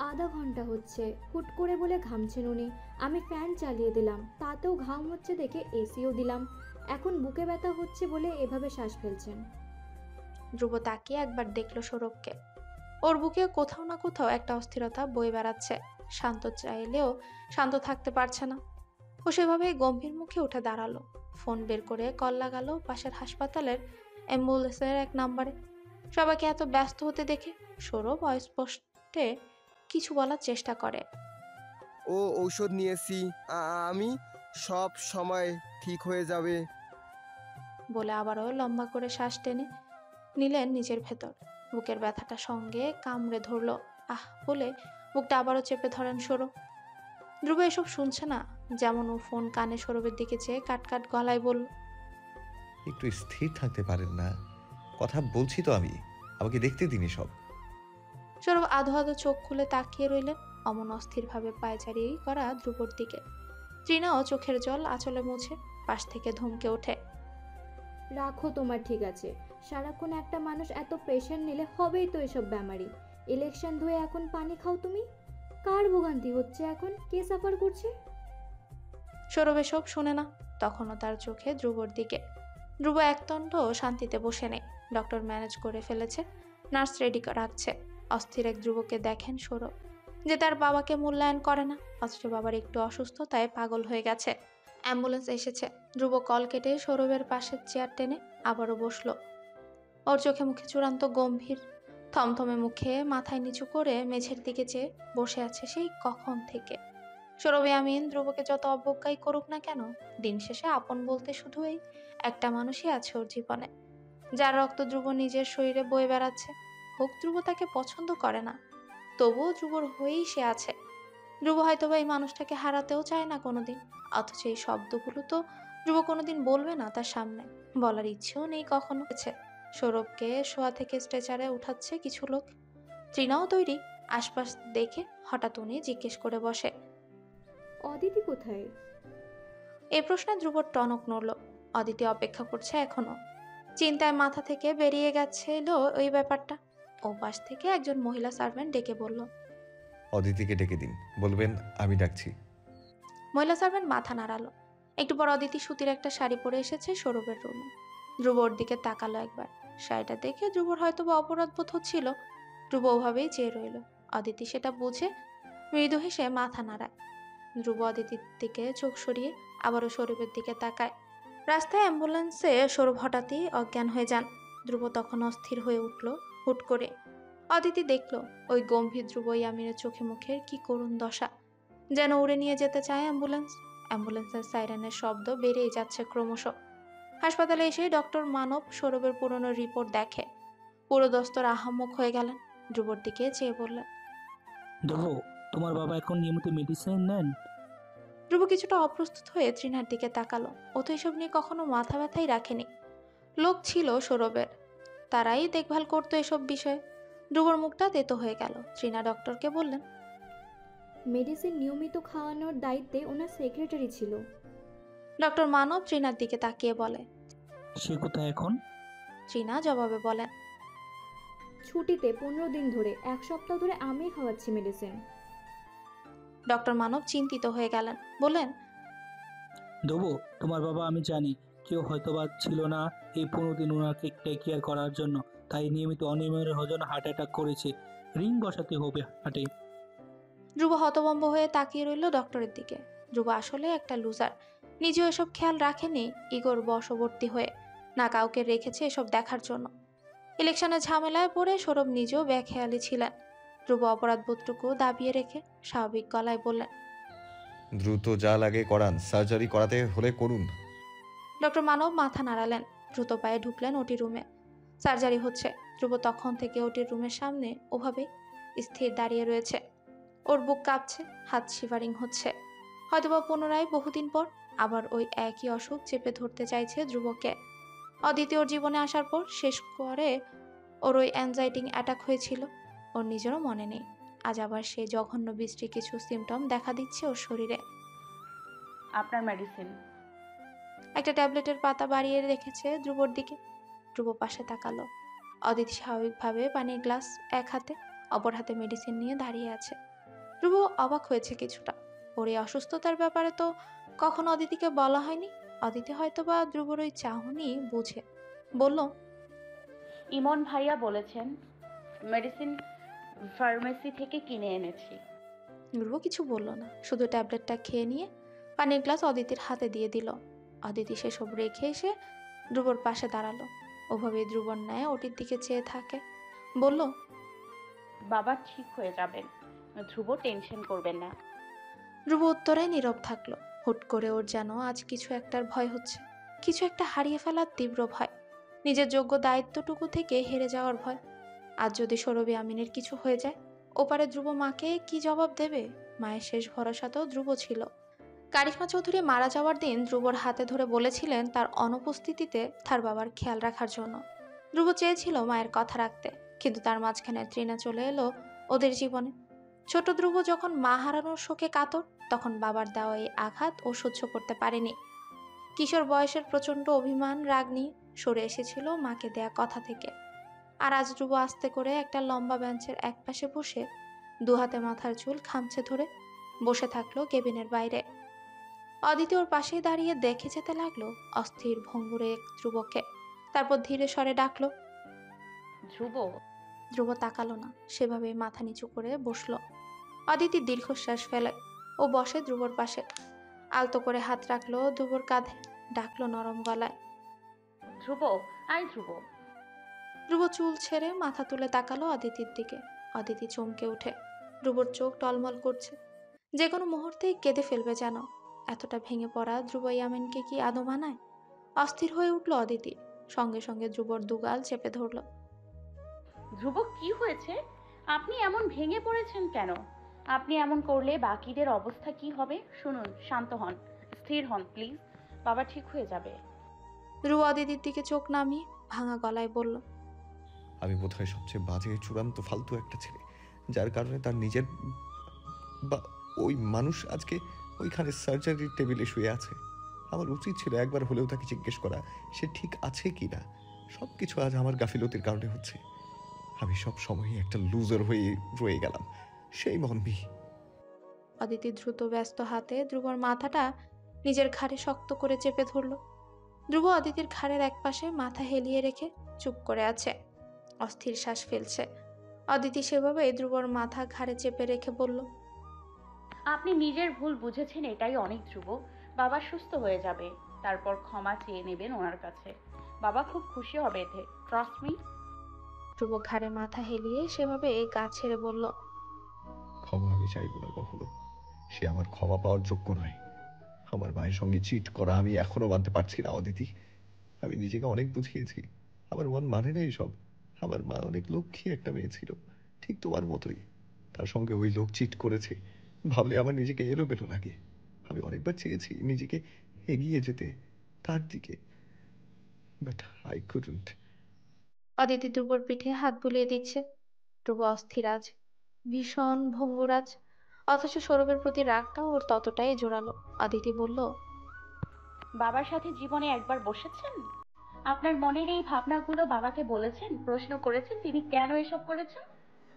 আধা ঘন্টা হচ্ছে। হুট করে বলে ঘামছেন উনি। আমি ফ্যান চালিয়ে দিলাম, তাতেও ঘাম হচ্ছে দেখে এসিও দিলাম। এখন বুকে ব্যথা হচ্ছে বলে এভাবে শ্বাস ফেলছেন। ধ্রুব তাকিয়ে একবার দেখলো সৌরভকে। ওর বুকে কোথাও না কোথাও একটা অস্থিরতা বয়ে বেড়াচ্ছে। শান্ত চাইলেও শান্ত থাকতে পারছে না। ও সেভাবেই গম্ভীর মুখে উঠে দাঁড়ালো। ফোন বের করে কল লাগালো পাশের হাসপাতালের অ্যাম্বুলেন্সের এক নাম্বারে। সবাইকে এত ব্যস্ত হতে দেখে সৌরভ অস্পষ্টে কিছু বলার চেষ্টা করে। ও ঔষধ নিয়েছি, আমি সব সময় ঠিক হয়ে যাবে। বলে আবারও লম্বা করে শ্বাস টেনে নিলেন নিজের ভেতর। বুকের ব্যথাটা সঙ্গে কামড়ে ধরলো। আহ বলে বুকটা আবারও চেপে ধরেন সৌরভ। ধ্রুব এসব শুনছে না। যেমন ও ফোন কানে সৌরভের দিকে চেয়ে কাট কাট গলায় বলল, একটু স্থির থাকতে পারেন না? কথা বলছি তো আমি, আমাকে দেখতে দিনই সব। সৌরভ আধো আধো চোখ খুলে তাকিয়ে রইলেন অমন অস্থিরভাবে পায়চারি করা ধ্রুবর দিকে। তৃণাও চোখের জল আঁচলে মুছে পাশ থেকে ধমকে ওঠে, রাখো তোমার, ঠিক আছে। সারাক্ষণ একটা মানুষ এত প্রেশার নিলে হবেই তো এসব ব্যামারি। ইলেকশন ধুয়ে এখন পানি খাও তুমি। কার ভোগান্তি হচ্ছে এখন? কে সাফার করছে? সৌরভ এসব শুনে না। তখনও তার চোখে ধ্রুবর দিকে। ধ্রুব একদণ্ড শান্তিতে বসে নেই। ডক্টর ম্যানেজ করে ফেলেছে, নার্স রেডি রাখছে। অস্থির এক ধ্রুবকে দেখেন সৌরভ, যে তার বাবাকে মূল্যায়ন করে না, অথচ বাবার একটু অসুস্থতায় পাগল হয়ে গেছে। অ্যাম্বুলেন্স এসেছে। ধ্রুব কল কেটে সৌরভের পাশের চেয়ার টেনে আবারও বসলো। ওর চোখে মুখে চূড়ান্ত গম্ভীর, থমথমে মুখে মাথায় নিচু করে মেঝের দিকে চেয়ে বসে আছে সেই কখন থেকে। সৌরভ আমিন ধ্রুবকে যত অবজ্ঞাই করুক না কেন, দিন শেষে আপন বলতে শুধু এই একটা মানুষই আছে ওর জীবনে, যার রক্ত ধ্রুব নিজের শরীরে বয়ে বেড়াচ্ছে। হোক ধ্রুব তাকে পছন্দ করে না, তবুও ধ্রুবর হয়েই সে আছে। ধ্রুব হয়তোবা এই মানুষটাকে হারাতেও চায় না কোনোদিন, অথচ এই শব্দগুলো তো ধ্রুব কোনোদিন বলবে না তার সামনে, বলার ইচ্ছেও নেই কখনো। সৌরভকে শোয়া থেকে স্ট্রেচারে উঠাচ্ছে কিছু লোক, তৃণাও তৈরি। আশপাশ দেখে হঠাৎ উনি জিজ্ঞেস করে বসে, অদিতি কোথায়? এই প্রশ্নে ধ্রুবর টনক নড়ল। অদিতি অপেক্ষা করছে এখনো, চিন্তায় মাথা থেকে বেরিয়ে গেছিল ওই ব্যাপারটা। ও পাশ থেকে একজন মহিলা সার্ভেন্ট ডেকে বলল, অদিতিকে ডেকে দিন, বলবেন আমি ডাকছি। মহিলা সার্ভেন্ট মাথা নাড়ালো। একটু পর অদিতি সুতির একটা শাড়ি পরে এসেছে সৌরভের রুমে। ধ্রুব ওর দিকে তাকালো একবার, শাড়িটা দেখে ধ্রুবর হয়তো বা অপরাধ বোধ হচ্ছিল। ধ্রুব ওভাবেই চেয়ে রইল। অদিতি সেটা বুঝে মৃদু হেসে মাথা নাড়ায়। ধ্রুব অদিতির দিকে চোখ সরিয়ে আবারও সৌরভের দিকে তাকায়। রাস্তায় অ্যাম্বুলেন্সে সৌরভ হঠাৎই অজ্ঞান হয়ে যান। ধ্রুব তখন অস্থির হয়ে উঠল হুট করে। অদিতি দেখল ওই গম্ভীর ধ্রুব ইয়ামিনের চোখে মুখের কি করুণ দশা, যেন উড়ে নিয়ে যেতে চায় অ্যাম্বুলেন্স। অ্যাম্বুলেন্সের সাইরেনের শব্দ বেড়েই যাচ্ছে ক্রমশ। হাসপাতালে এসে ডক্টর মানব সৌরভের পুরনো রিপোর্ট দেখে পুরো দস্তর আহাম্মক হয়ে গেলেন। ধ্রুবর দিকে চেয়ে বললেন, ধ্রুব, তোমার বাবা এখন নিয়মিত মেডিসিন নেন? ধ্রুব কিছুটা অপ্রস্তুত হয়ে তৃণার দিকে তাকালো। ও তো এসব নিয়ে কখনো মাথা ব্যথাই রাখেনি। লোক ছিল সৌরভের, তারাই দেখভাল করতো এসব বিষয়ে। ধ্রুবর মুখটা তেতো হয়ে গেল। তৃণা ডক্টরকে বললেন, মেডিসিন নিয়মিত খাওয়ানোর দায়িত্বে ওনার সেক্রেটারি ছিল। ডক্টর মানব তৃণার দিকে তাকিয়ে বলে, সে কোথায় এখন? তৃণা জবাবে বলেন, ছুটিতে 15 দিন ধরে, 1 সপ্তাহ ধরে আমি খাওয়াচ্ছি মেডিসিন। ডক্টর মানব চিন্তিত হয়ে গেলেন, বললেন, ধ্রুব, তোমার বাবা আমি জানি কেউ হয়তোবা ছিল না এই 15 দিন ওনাকে টেক কেয়ার করার জন্য, তাই নিয়মিত অনিয়মের জন্য হার্ট অ্যাটাক করেছে। রিং বসাতে হবে হার্টে। ধ্রুব হতভম্ব হয়ে তাকিয়ে রইল ডক্টরের দিকে। ধ্রুব আসলে একটা লুজার, নিজেও এসব খেয়াল রাখেনি। ইগোর বশবর্তী হয়ে না কাউকে রেখেছে এসব দেখার জন্য। ইলেকশনের ঝামেলায় পড়ে সৌরভ নিজেও বেখেয়ালি ছিলেন। ধ্রুব অপরাধবোধটুকু দাবিয়ে রেখে স্বাভাবিক গলায় বললেন, দ্রুত যা লাগে করান, সার্জারি করাতে হলে করুন। ডক্টর মানব মাথা নাড়ালেন, দ্রুত পায়ে ঢুকলেন ওটি রুমে। সার্জারি হচ্ছে। ধ্রুব তখন থেকে ওটির রুমের সামনে ওভাবে স্থির দাঁড়িয়ে রয়েছে। ওর বুক কাঁপছে, হাত শিভারিং হচ্ছে। হয়তোবা পুনরায় বহুদিন পর আবার ওই একই অসুখ চেপে ধরতে চাইছে ধ্রুবকে। অদ্বিতীয় ওর জীবনে আসার পর শেষ করে ওর ওই অ্যাংজাইটি অ্যাটাক হয়েছিল। ওর নিজেরও মনে নেই। আজ আবার সেই জঘন্য বিশ্রী কিছু সিমটম দেখা দিচ্ছে ওর শরীরে। আপনার মেডিসিন। একটা ট্যাবলেটের পাতা বাড়িয়ে রেখেছে ধ্রুবর দিকে। ধ্রুব পাশে তাকালো। অদিতি স্বাভাবিকভাবে পানির গ্লাস এক হাতে, অপর হাতে মেডিসিন নিয়ে দাঁড়িয়ে আছে। ধ্রুব অবাক হয়েছে কিছুটা। ওর এই অসুস্থতার ব্যাপারে তো কখনো অদিতিকে বলা হয়নি। অদিতি হয়তোবা ধ্রুবর ওই চাহনি বুঝে বলল, ইমন ভাইয়া বলেছেন মেডিসিন ফার্মেসি থেকে কিনে এনেছি। ধ্রুব কিছু বলল না, শুধু ট্যাবলেটটা খেয়ে নিয়ে পানির গ্লাস অদিতির হাতে দিয়ে দিল। অদিতি সেসব রেখে এসে ধ্রুবর পাশে দাঁড়ালো। ওভাবে ধ্রুবর ন্যায় ওটির দিকে চেয়ে থাকে। বলল, বাবা ঠিক হয়ে যাবেন, ধ্রুব টেনশন করবেন না। ধ্রুব উত্তরে নীরব থাকলো। হুট করে ওর যেন আজ কিছু একটার ভয় হচ্ছে, কিছু একটা হারিয়ে ফেলার তীব্র ভয়, নিজের যোগ্য দায়িত্বটুকু থেকে হেরে যাওয়ার ভয়। আজ যদি সৌরভী আমিনের কিছু হয়ে যায়, ওপারে ধ্রুব মাকে কি জবাব দেবে? মায়ের শেষ ভরসা তো ধ্রুব ছিল। কারিশমা চৌধুরী মারা যাওয়ার দিন ধ্রুবর হাতে ধরে বলেছিলেন তার অনুপস্থিতিতে তার বাবার খেয়াল রাখার জন্য। ধ্রুব চেয়েছিল মায়ের কথা রাখতে, কিন্তু তার মাঝখানে তৃণা চলে এলো ওদের জীবনে। ছোট ধ্রুব যখন মা হারানোর শোকে কাতর, তখন বাবার দেওয়া এই আঘাত ও সহ্য করতে পারেনি। কিশোর বয়সের প্রচণ্ড অভিমান রাগ নিয়ে সরে এসেছিল মাকে দেয়া কথা থেকে। আর আজ ধ্রুব আস্তে করে একটা লম্বা বেঞ্চের একপাশে বসে দুহাতে মাথার চুল খামচে ধরে বসে থাকলো কেবিনের বাইরে। অদিতি ওর পাশেই দাঁড়িয়ে দেখে যেতে লাগলো অস্থির ভঙ্গুরে ধ্রুবকে। তারপর ধীরে স্বরে ডাকলো, ধ্রুব। ধ্রুব তাকালো না, সেভাবেই মাথা নিচু করে বসলো। অদিতি দীর্ঘশ্বাস ফেলে ও বসে ধ্রুবর পাশে, আলতো করে হাত রাখলো ধ্রুবর কাঁধে। ডাকলো নরম গলায়। ধ্রুব, আয় ধ্রুব। ধ্রুব চুল ছেড়ে মাথা তুলে তাকালো অদিতির দিকে। অদিতি চমকে উঠে। ধ্রুবর চোখ টলমল করছে, যে কোনো মুহূর্তেই কেঁদে ফেলবে যেন। এতটা ভেঙে পড়া ধ্রুব ইয়ামিনকে কি আদৌ মানায়? অস্থির হয়ে উঠল অদিতি। সঙ্গে সঙ্গে ধ্রুবর দুগাল চেপে ধরল। ধ্রুব, কি হয়েছে? আপনি এমন ভেঙে পড়েছেন কেন? আপনি এমন করলে বাকিদের অবস্থা কি হবে? শুনুন, শান্ত হন, স্থির হন প্লিজ। বাবা ঠিক হয়ে যাবে। ধ্রুব অদিতির দিকে চোখ নামিয়ে ভাঙা গলায় বলল, আমি বোধহয় সবচেয়ে বাজে চূড়ান্ত ফালতু একটা ছেলে, যার কারণে তার নিজের বা ওই মানুষ আজকে ওইখানে সার্জারির টেবিলে শুয়ে আছে। আমার উচিত ছিল একবার হলেও তাকে জিজ্ঞেস করা সে ঠিক আছে কি না। সব কিছু আজ আমার গাফিলতির কারণে হচ্ছে। আমি সব সময়ই একটা লুজার হয়ে রয়ে গেলাম, সেই মনবি। অদিতি দ্রুত ব্যস্ত হাতে ধ্রুবর মাথাটা নিজের ঘাড়ে শক্ত করে চেপে ধরল। ধ্রুব অদিতির ঘাড়ের একপাশে মাথা হেলিয়ে রেখে চুপ করে আছে, অস্থির শ্বাস ফেলছে। অদিতি সেভাবে ধ্রুবর মাথা ঘাড়ে চেপে রেখে বলল, আপনি নিজের ভুল বুঝেছেন, এটাই অনেক ধ্রুব। বাবা সুস্থ হয়ে যাবে, তারপর ক্ষমা চেয়ে নেবেন ওনার কাছে। বাবা খুব খুশি হবে এতে, ট্রাস্ট মি। ধ্রুব ঘাড়ে মাথা হেলিয়ে সেভাবে গা ছেড়ে বলল, ক্ষমা আমি চাইব না কখনো। সে আমার ক্ষমা পাওয়ার যোগ্য নয়। আমার মায়ের সঙ্গে চিট করা আমি এখনো মানতে পারছি না অদিতি। আমি নিজেকে অনেক বুঝিয়েছি, আমার মন মানে না এসব। আমার মা অনেক লক্ষ্মী একটা মেয়ে ছিল, ঠিক তোমার মতোই। তার সঙ্গে ওই লোক চিট করেছে ভাবলে আমার নিজেকে এলোমেলো লাগে। আমি অনেকবার চেয়েছি নিজেকে এগিয়ে যেতে তার দিকে, বাট আই কুডন্ট। অদিতি ধ্রুবর পিঠে হাত বুলিয়ে দিচ্ছে। ধ্রুব অস্থির আজ, ভীষণ ভঙ্গুর আজ, অথচ সৌরভের প্রতি রাগটা ওর ততটাই জোরালো। অদিতি বলল, বাবার সাথে জীবনে একবার বসেছেন? আপনার মনের এই ভাবনাগুলো বাবাকে বলেছেন, প্রশ্ন করেছেন তিনি কেন এসব করেছেন?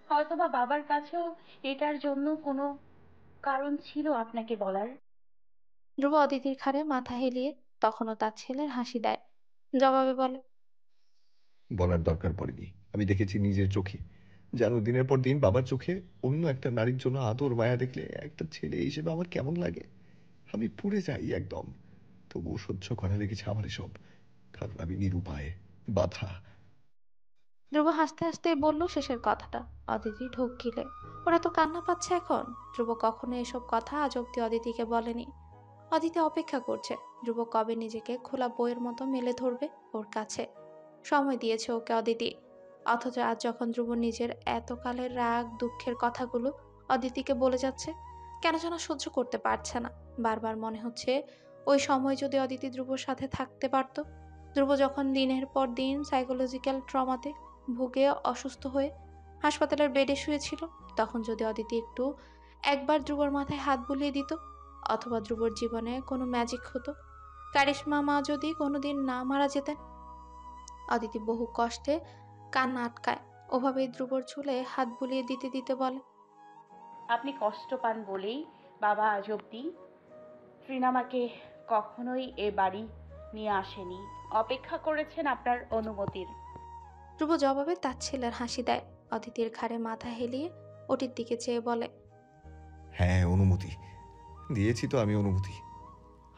হয়তোবা বাবার কাছেও এটার জন্য কোনো কারণ ছিল আপনাকে বলার। ধ্রুব অদিতির ঘাড়ে মাথা হেলিয়ে তখনও তার ছেলের হাসি দেয়। জবাবে বলে, বলার দরকার পড়েনি, আমি দেখেছি নিজের চোখে। যেন দিনের পর দিন বাবার চোখে অন্য একটা নারীর জন্য আদর মায়া দেখলে একটা ছেলে হিসেবে আমার কেমন লাগে। আমি পুড়ে যাই একদম। তবুও সহ্য করা লেগেছে আমার এসব, কারণ আমি নিরুপায়, বাধা। ধ্রুব হাসতে হাসতে বলল শেষের কথাটা। অদিতি ঢোক গিলে। ওরা তো কান্না পাচ্ছে এখন। ধ্রুব কখনো এসব কথা আজ অব্দি অদিতিকে বলেনি। অদিতি অপেক্ষা করছে ধ্রুব কবে নিজেকে খোলা বইয়ের মতো মেলে ধরবে ওর কাছে। সময় দিয়েছে ওকে অদিতি। অথচ আজ যখন ধ্রুব নিজের এতকালের রাগ দুঃখের কথাগুলো অদিতিকে বলে যাচ্ছে, কেন যেন সহ্য করতে পারছে না। বারবার মনে হচ্ছে ওই সময় যদি অদিতি ধ্রুবর সাথে থাকতে পারত। ধ্রুব যখন দিনের পর দিন সাইকোলজিক্যাল ট্রমাতে ভুগে অসুস্থ হয়ে হাসপাতালের বেডে শুয়েছিল, তখন যদি অদিতি একবার ধ্রুবর মাথায় হাত বুলিয়ে দিত, অথবা ধ্রুবর জীবনে কোনো ম্যাজিক হতো, কারিশমা মা যদি কোনোদিন না মারা যেতেন। অদিতি বহু কষ্টে কান্না আটকায়, ওভাবেই ধ্রুবর চুলে হাত বুলিয়ে দিতে দিতে বলে, আপনি কষ্ট পান বলেই বাবা আজ অব্দি ত্রিনামাকে কখনোই এ বাড়ি নিয়ে আসেনি, অপেক্ষা করেছেন আপনার অনুমতির। ধ্রুব জবাবে তার ছেলের হাসি দেয়। অদিতির ঘাড়ে মাথা হেলিয়ে ওটির দিকে চেয়ে বলে, হ্যাঁ, অনুমতি দিয়েছি তো আমি, অনুমতি।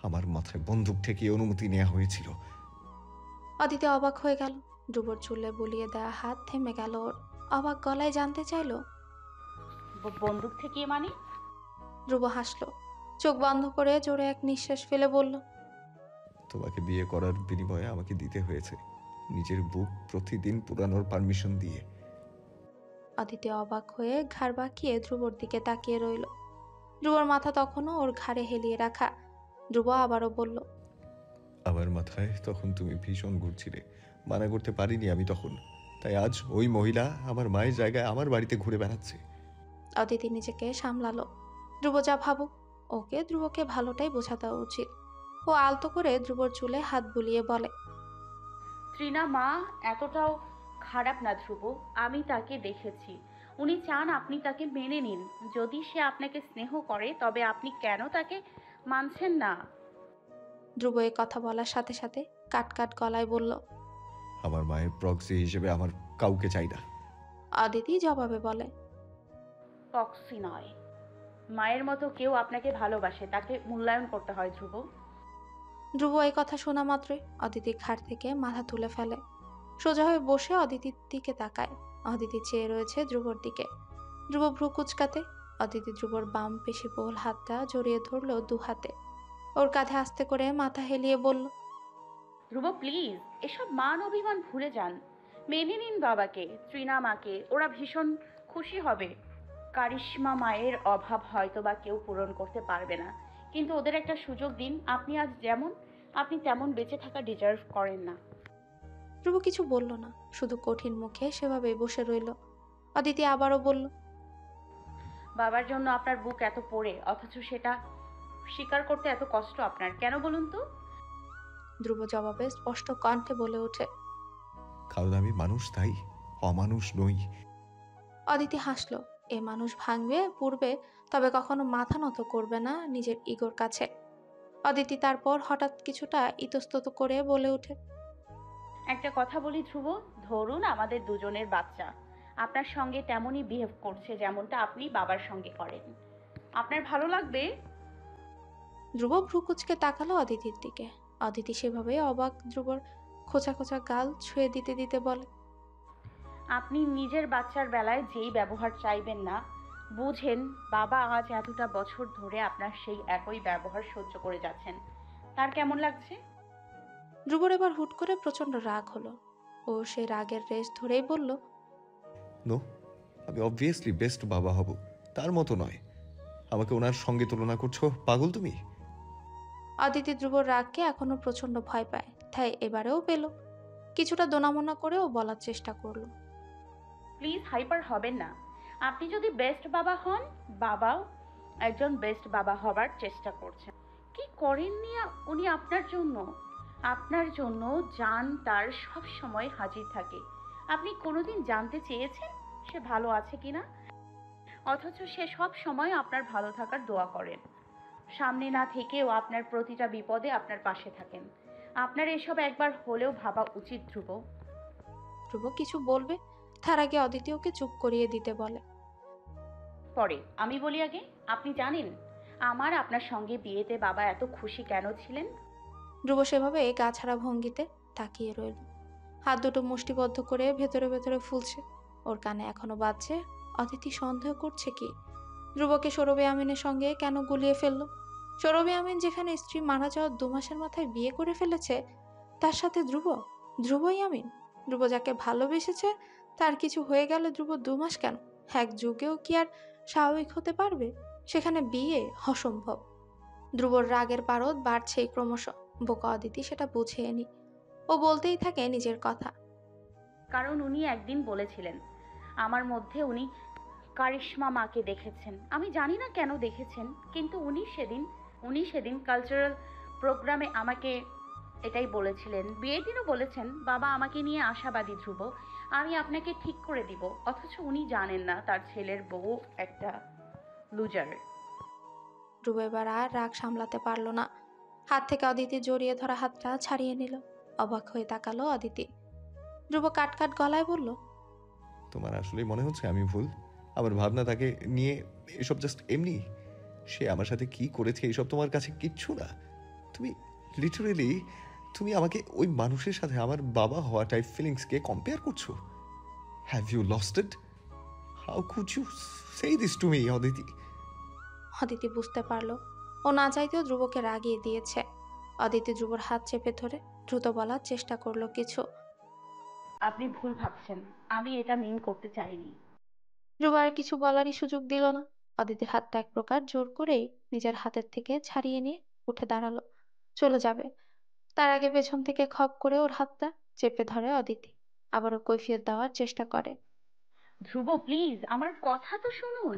আমার মাথায় বন্দুক ঠেকিয়ে অনুমতি নেওয়া হয়েছিল। অদিতি অবাক হয়ে গেল। ধ্রুবর চুলে বুলিয়ে দেওয়া হাত থেমে গেল ওর। অবাক গলায় জানতে চাইলো, বন্দুক থেকে মানে? ধ্রুব হাসলো, চোখ বন্ধ করে জোরে এক নিঃশ্বাস ফেলে বলল, তোমাকে বিয়ে করার বিনিময়ে আমাকে দিতে হয়েছে নিজের বুক প্রতিদিন পুরানোর পারমিশন দিয়ে। অদিতি অবাক হয়ে ঘাড় বাঁকিয়ে ধ্রুবর দিকে তাকিয়ে রইল। ধ্রুবর মাথা তখনও ওর ঘাড়ে হেলিয়ে রাখা। ধ্রুব আবারও বলল, আমার মাথায় তখন তুমি ভীষণ ঘুরছিলে, মানা করতে পারিনি আমি তখন। তাই আজ ওই মহিলা আমার মায়ের জায়গায় আমার বাড়িতে ঘুরে বেড়াচ্ছে। অদিতি নিজেকে সামলালো। ধ্রুব যা ভাবুক, ওকে ধ্রুবকে ভালোটাই বোঝা দেওয়া উচিত। ও আলতো করে ধ্রুবর চুলে হাত বুলিয়ে বলে, ত্রিনা মা এতটাও খারাপ না ধ্রুব, আমি তাকে দেখেছি। উনি চান আপনি তাকে মেনে নিন। যদি সে আপনাকে স্নেহ করে তবে আপনি কেন তাকে মানছেন না? ধ্রুব এ কথা বলার সাথে সাথে কাট কাট গলায় বলল, আমার মায়ের প্রক্সি হিসেবে আমার কাউকে চাই না। অদিতি জবাবে বলে, টক্সি নয়, মায়ের মতো কেউ আপনাকে ভালোবাসে, তাকে মূল্যায়ন করতে হয় ধ্রুব। ধ্রুব এই কথা শোনা মাত্রই অদিতির ঘাড় থেকে মাথা তুলে ফেলে। সোজা হয়ে বসে অদিতির দিকে তাকায়। অদিতি চেয়ে রয়েছে ধ্রুবর দিকে। ধ্রুব ভ্রু কুচকাতে অদিতি ধ্রুবর বাম পেশিবহুল হাতটা জড়িয়ে ধরলো দু হাতে। ওর কাঁধে আস্তে করে মাথা হেলিয়ে বলল, ধ্রুব প্লিজ, এসব মান অভিমান ভুলে যান। মেনে নিন বাবাকে, ত্রিনা মাকে, ওরা ভীষণ খুশি হবে। কারিশ্মা মায়ের অভাব হয়তো বা কেউ পূরণ করতে পারবে না, কিন্তু ওদের একটা সুযোগ দিন। আপনি আজ যেমন, আপনি তেমন বেঁচে থাকা ডিজার্ভ করেন না। ধ্রুব কিছু বলল না, শুধু কঠিন মুখে সেভাবেই বসে রইল। অদিতি আবারও বলল, বাবার জন্য আপনার বুক এত পড়ে, অথচ সেটা স্বীকার করতে এত কষ্ট আপনার, কেন বলুন তো? ধ্রুব জবাবে স্পষ্ট কণ্ঠে বলে ওঠে, কারণ আমি মানুষ, তাই অমানুষ নই। অদিতি হাসলো। এ মানুষ ভাঙবে পূর্বে, তবে কখনো মাথা নত করবে না নিজের ইগোর কাছে। অদিতি তারপর হঠাৎ কিছুটা ইতস্তত করে বলে ওঠে, একটা কথা বলি ধ্রুব, ধরুন আমাদের দুজনের বাচ্চা আপনার সঙ্গে তেমনই বিহেভ করছে যেমনটা আপনি বাবার সঙ্গে করেন, আপনার ভালো লাগবে? ধ্রুব ভ্রু কুচকে তাকালো অদিতির দিকে। অদিতি সেভাবে অবাক ধ্রুবর খোঁচা খোঁচা গাল ছুঁয়ে দিতে দিতে বলে, আপনি নিজের বাচ্চার বেলায় যেই ব্যবহার চাইবেন না, বুঝেন বাবা আজ এতটা বছর ধরে আপনার সেই একই ব্যবহার সহ্য করে যাচ্ছেন, তার কেমন লাগছে? ধ্রুবর এবার হুট করে প্রচন্ড রাগ হলো। ও সে রাগের রেশ ধরেই বলল, নো, আমি অবভিয়াসলি বেস্ট বাবা হব, তার মতো নয়। আমাকে ওনার সঙ্গে তুলনা করছো, পাগল তুমি? অদিতি ধ্রুবর রাগকে এখনো প্রচন্ড ভয় পায়, তাই এবারেও পেল। কিছুটা দোনামোনা করেও বলার চেষ্টা করলো, প্লিজ হাইপার হবেন না। আপনি যদি বেস্ট বাবা হন, বাবাও একজন বেস্ট বাবা হবার চেষ্টা করছেন। কি করেননি উনি আপনার জন্য? আপনার জন্য জান তার সব সময় হাজির থাকে। আপনি কোনোদিন জানতে চেয়েছেন সে ভালো আছে কিনা? অথচ সে সব সময় আপনার ভালো থাকার দোয়া করেন, সামনে না থেকেও আপনার প্রতিটা বিপদে আপনার পাশে থাকেন। আপনার এসব একবার হলেও ভাবা উচিত ধ্রুব। ধ্রুব কিছু বলবে, তার আগে অদিতি ওকে চুপ করিয়ে দিতে বলে, পরে আমি বলি আগে, আপনি জানেন আমার আপনার সঙ্গে বিয়েতে বাবা এত খুশি কেন ছিলেন? ধ্রুব সেভাবে গা ছাড়া ভঙ্গিতে তাকিয়ে রইল। হাত দুটো মুষ্টিবদ্ধ করে ভেতরে ভেতরে ফুলছে। ওর কানে এখনো বাজছে, অদিতি সন্দেহ করছে কি ধ্রুবকে সৌরভী আমিনের সঙ্গে কেন গুলিয়ে ফেললো। সৌরভী আমিন যেখানে স্ত্রী মারা যাওয়ার 2 মাসের মাথায় বিয়ে করে ফেলেছে, তার সাথে ধ্রুবই আমিন। ধ্রুব যাকে ভালোবেসেছে তার কিছু হয়ে গেল ধ্রুব 2 মাস কেন, এক যুগেও কি আর স্বাভাবিক হতে পারবে? সেখানে বিয়ে অসম্ভব। ধ্রুবর রাগের পারদ বাড়ছেই ক্রমশ। বোকা অদিতি সেটা বুঝিয়ে নি। ও বলতেই থাকে নিজের কথা, কারণ উনি একদিন বলেছিলেন আমার মধ্যে উনি কারিশ্মা মাকে দেখেছেন। আমি জানি না কেন দেখেছেন, কিন্তু উনি সেদিন কালচারাল প্রোগ্রামে আমাকে এটাই বলেছিলেন। বিয়ের দিনও বলেছেন বাবা আমাকে নিয়ে আশাবাদী ধ্রুব, আমি আপনাকে ঠিক করে দিব। অথচ উনি জানেন না তার ছেলের বউ একটা লুজার। ধ্রুব এবার আর রাগ সামলাতে পারল না। হাত থেকে অদিতি জড়িয়ে ধরা হাতটা ছাড়িয়ে নিল। অবাক হয়ে তাকালো অদিতি। ধ্রুব কাট গলায় বলল, তোমার আসলেই মনে হচ্ছে আমি ভুল? আমার ভাবনা তাকে নিয়ে এসব জাস্ট এমনি? সে আমার সাথে কি করেছে এসব তোমার কাছে কিচ্ছু না? তুমি লিটারেলি তুমি আমাকে ওই মানুষের সাথে আমার বাবা হওয়া টাইপ ফিলিংসকে কম্পেয়ার করছো? Have you lost it? How could you say this to me Aditi? Aditi বুঝতে পারলো ও না চাইতেও ধ্রুবকে রাগিয়ে দিয়েছে। অদিতি ধ্রুবর হাত চেপে ধরে দ্রুত বলার চেষ্টা করলো কিছু। আপনি ভুল ভাবছেন, আমি এটা মিন করতে চাইনি। ধ্রুব আর কিছু বলারই সুযোগ দিল না। অদিতির হাতটা এক প্রকার জোর করেই নিজের হাতের থেকে ছাড়িয়ে নিয়ে উঠে দাঁড়ালো, চলে যাবে। তার আগে পেছন থেকে খপ করে ওর হাতটা চেপে ধরে অদিতি। আবারও কৈফিয়ত দেওয়ার চেষ্টা করে, ধ্রুব প্লিজ আমার কথা তো শুনুন।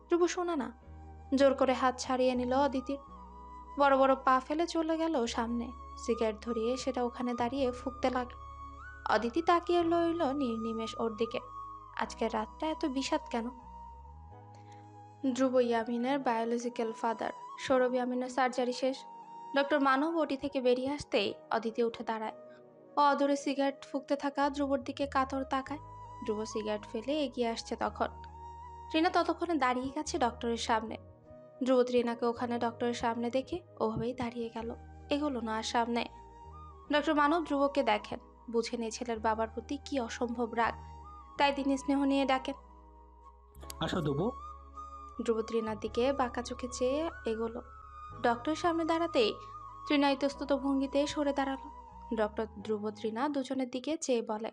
ধ্রুব শোনা না, জোর করে হাত ছাড়িয়ে নিল অদিতির। বড় বড় পা ফেলে চলে গেল সামনে। সিগারেট ধরিয়ে সেটা ওখানে দাঁড়িয়ে ফুঁকতে লাগলো। অদিতি তাকিয়ে রইল নির্নিমেষ ওর দিকে। আজকের রাতটা এত বিষাদ কেন? ধ্রুব ইয়ামিনের বায়োলজিক্যাল ফাদার। সৌরভ ইয়ামিনের সার্জারি শেষ। ডক্টর মানব ওটি থেকে বেরিয়ে আসতেই অদিতি উঠে দাঁড়ায়। ও অদূরে সিগারেট ফুঁকতে থাকা ধ্রুবর দিকে কাতর তাকায়। ধ্রুব সিগারেট ফেলে এগিয়ে আসছে তখন। রিনা ততক্ষণে দাঁড়িয়ে গেছে ডক্টরের সামনে। ধ্রুব রিনাকে ওখানে ডক্টরের সামনে দেখে ওভাবেই দাঁড়িয়ে গেল। এগুলো না আর সামনে। ডক্টর মানব ধ্রুবকে দেখেন, বুঝেন এই ছেলের বাবার প্রতি কি অসম্ভব রাগ, তাই তিনি স্নেহ নিয়ে ডাকেন। আসো দেবো। ধ্রুব তৃণার দিকে বাঁকা চোখে চেয়ে এগোলো। ডক্টরের সামনে দাঁড়াতেই তৃণা ইতস্তত ভঙ্গিতে সরে দাঁড়ালো। ডক্টর ধ্রুব তৃণা দুজনের দিকে চেয়ে বলে,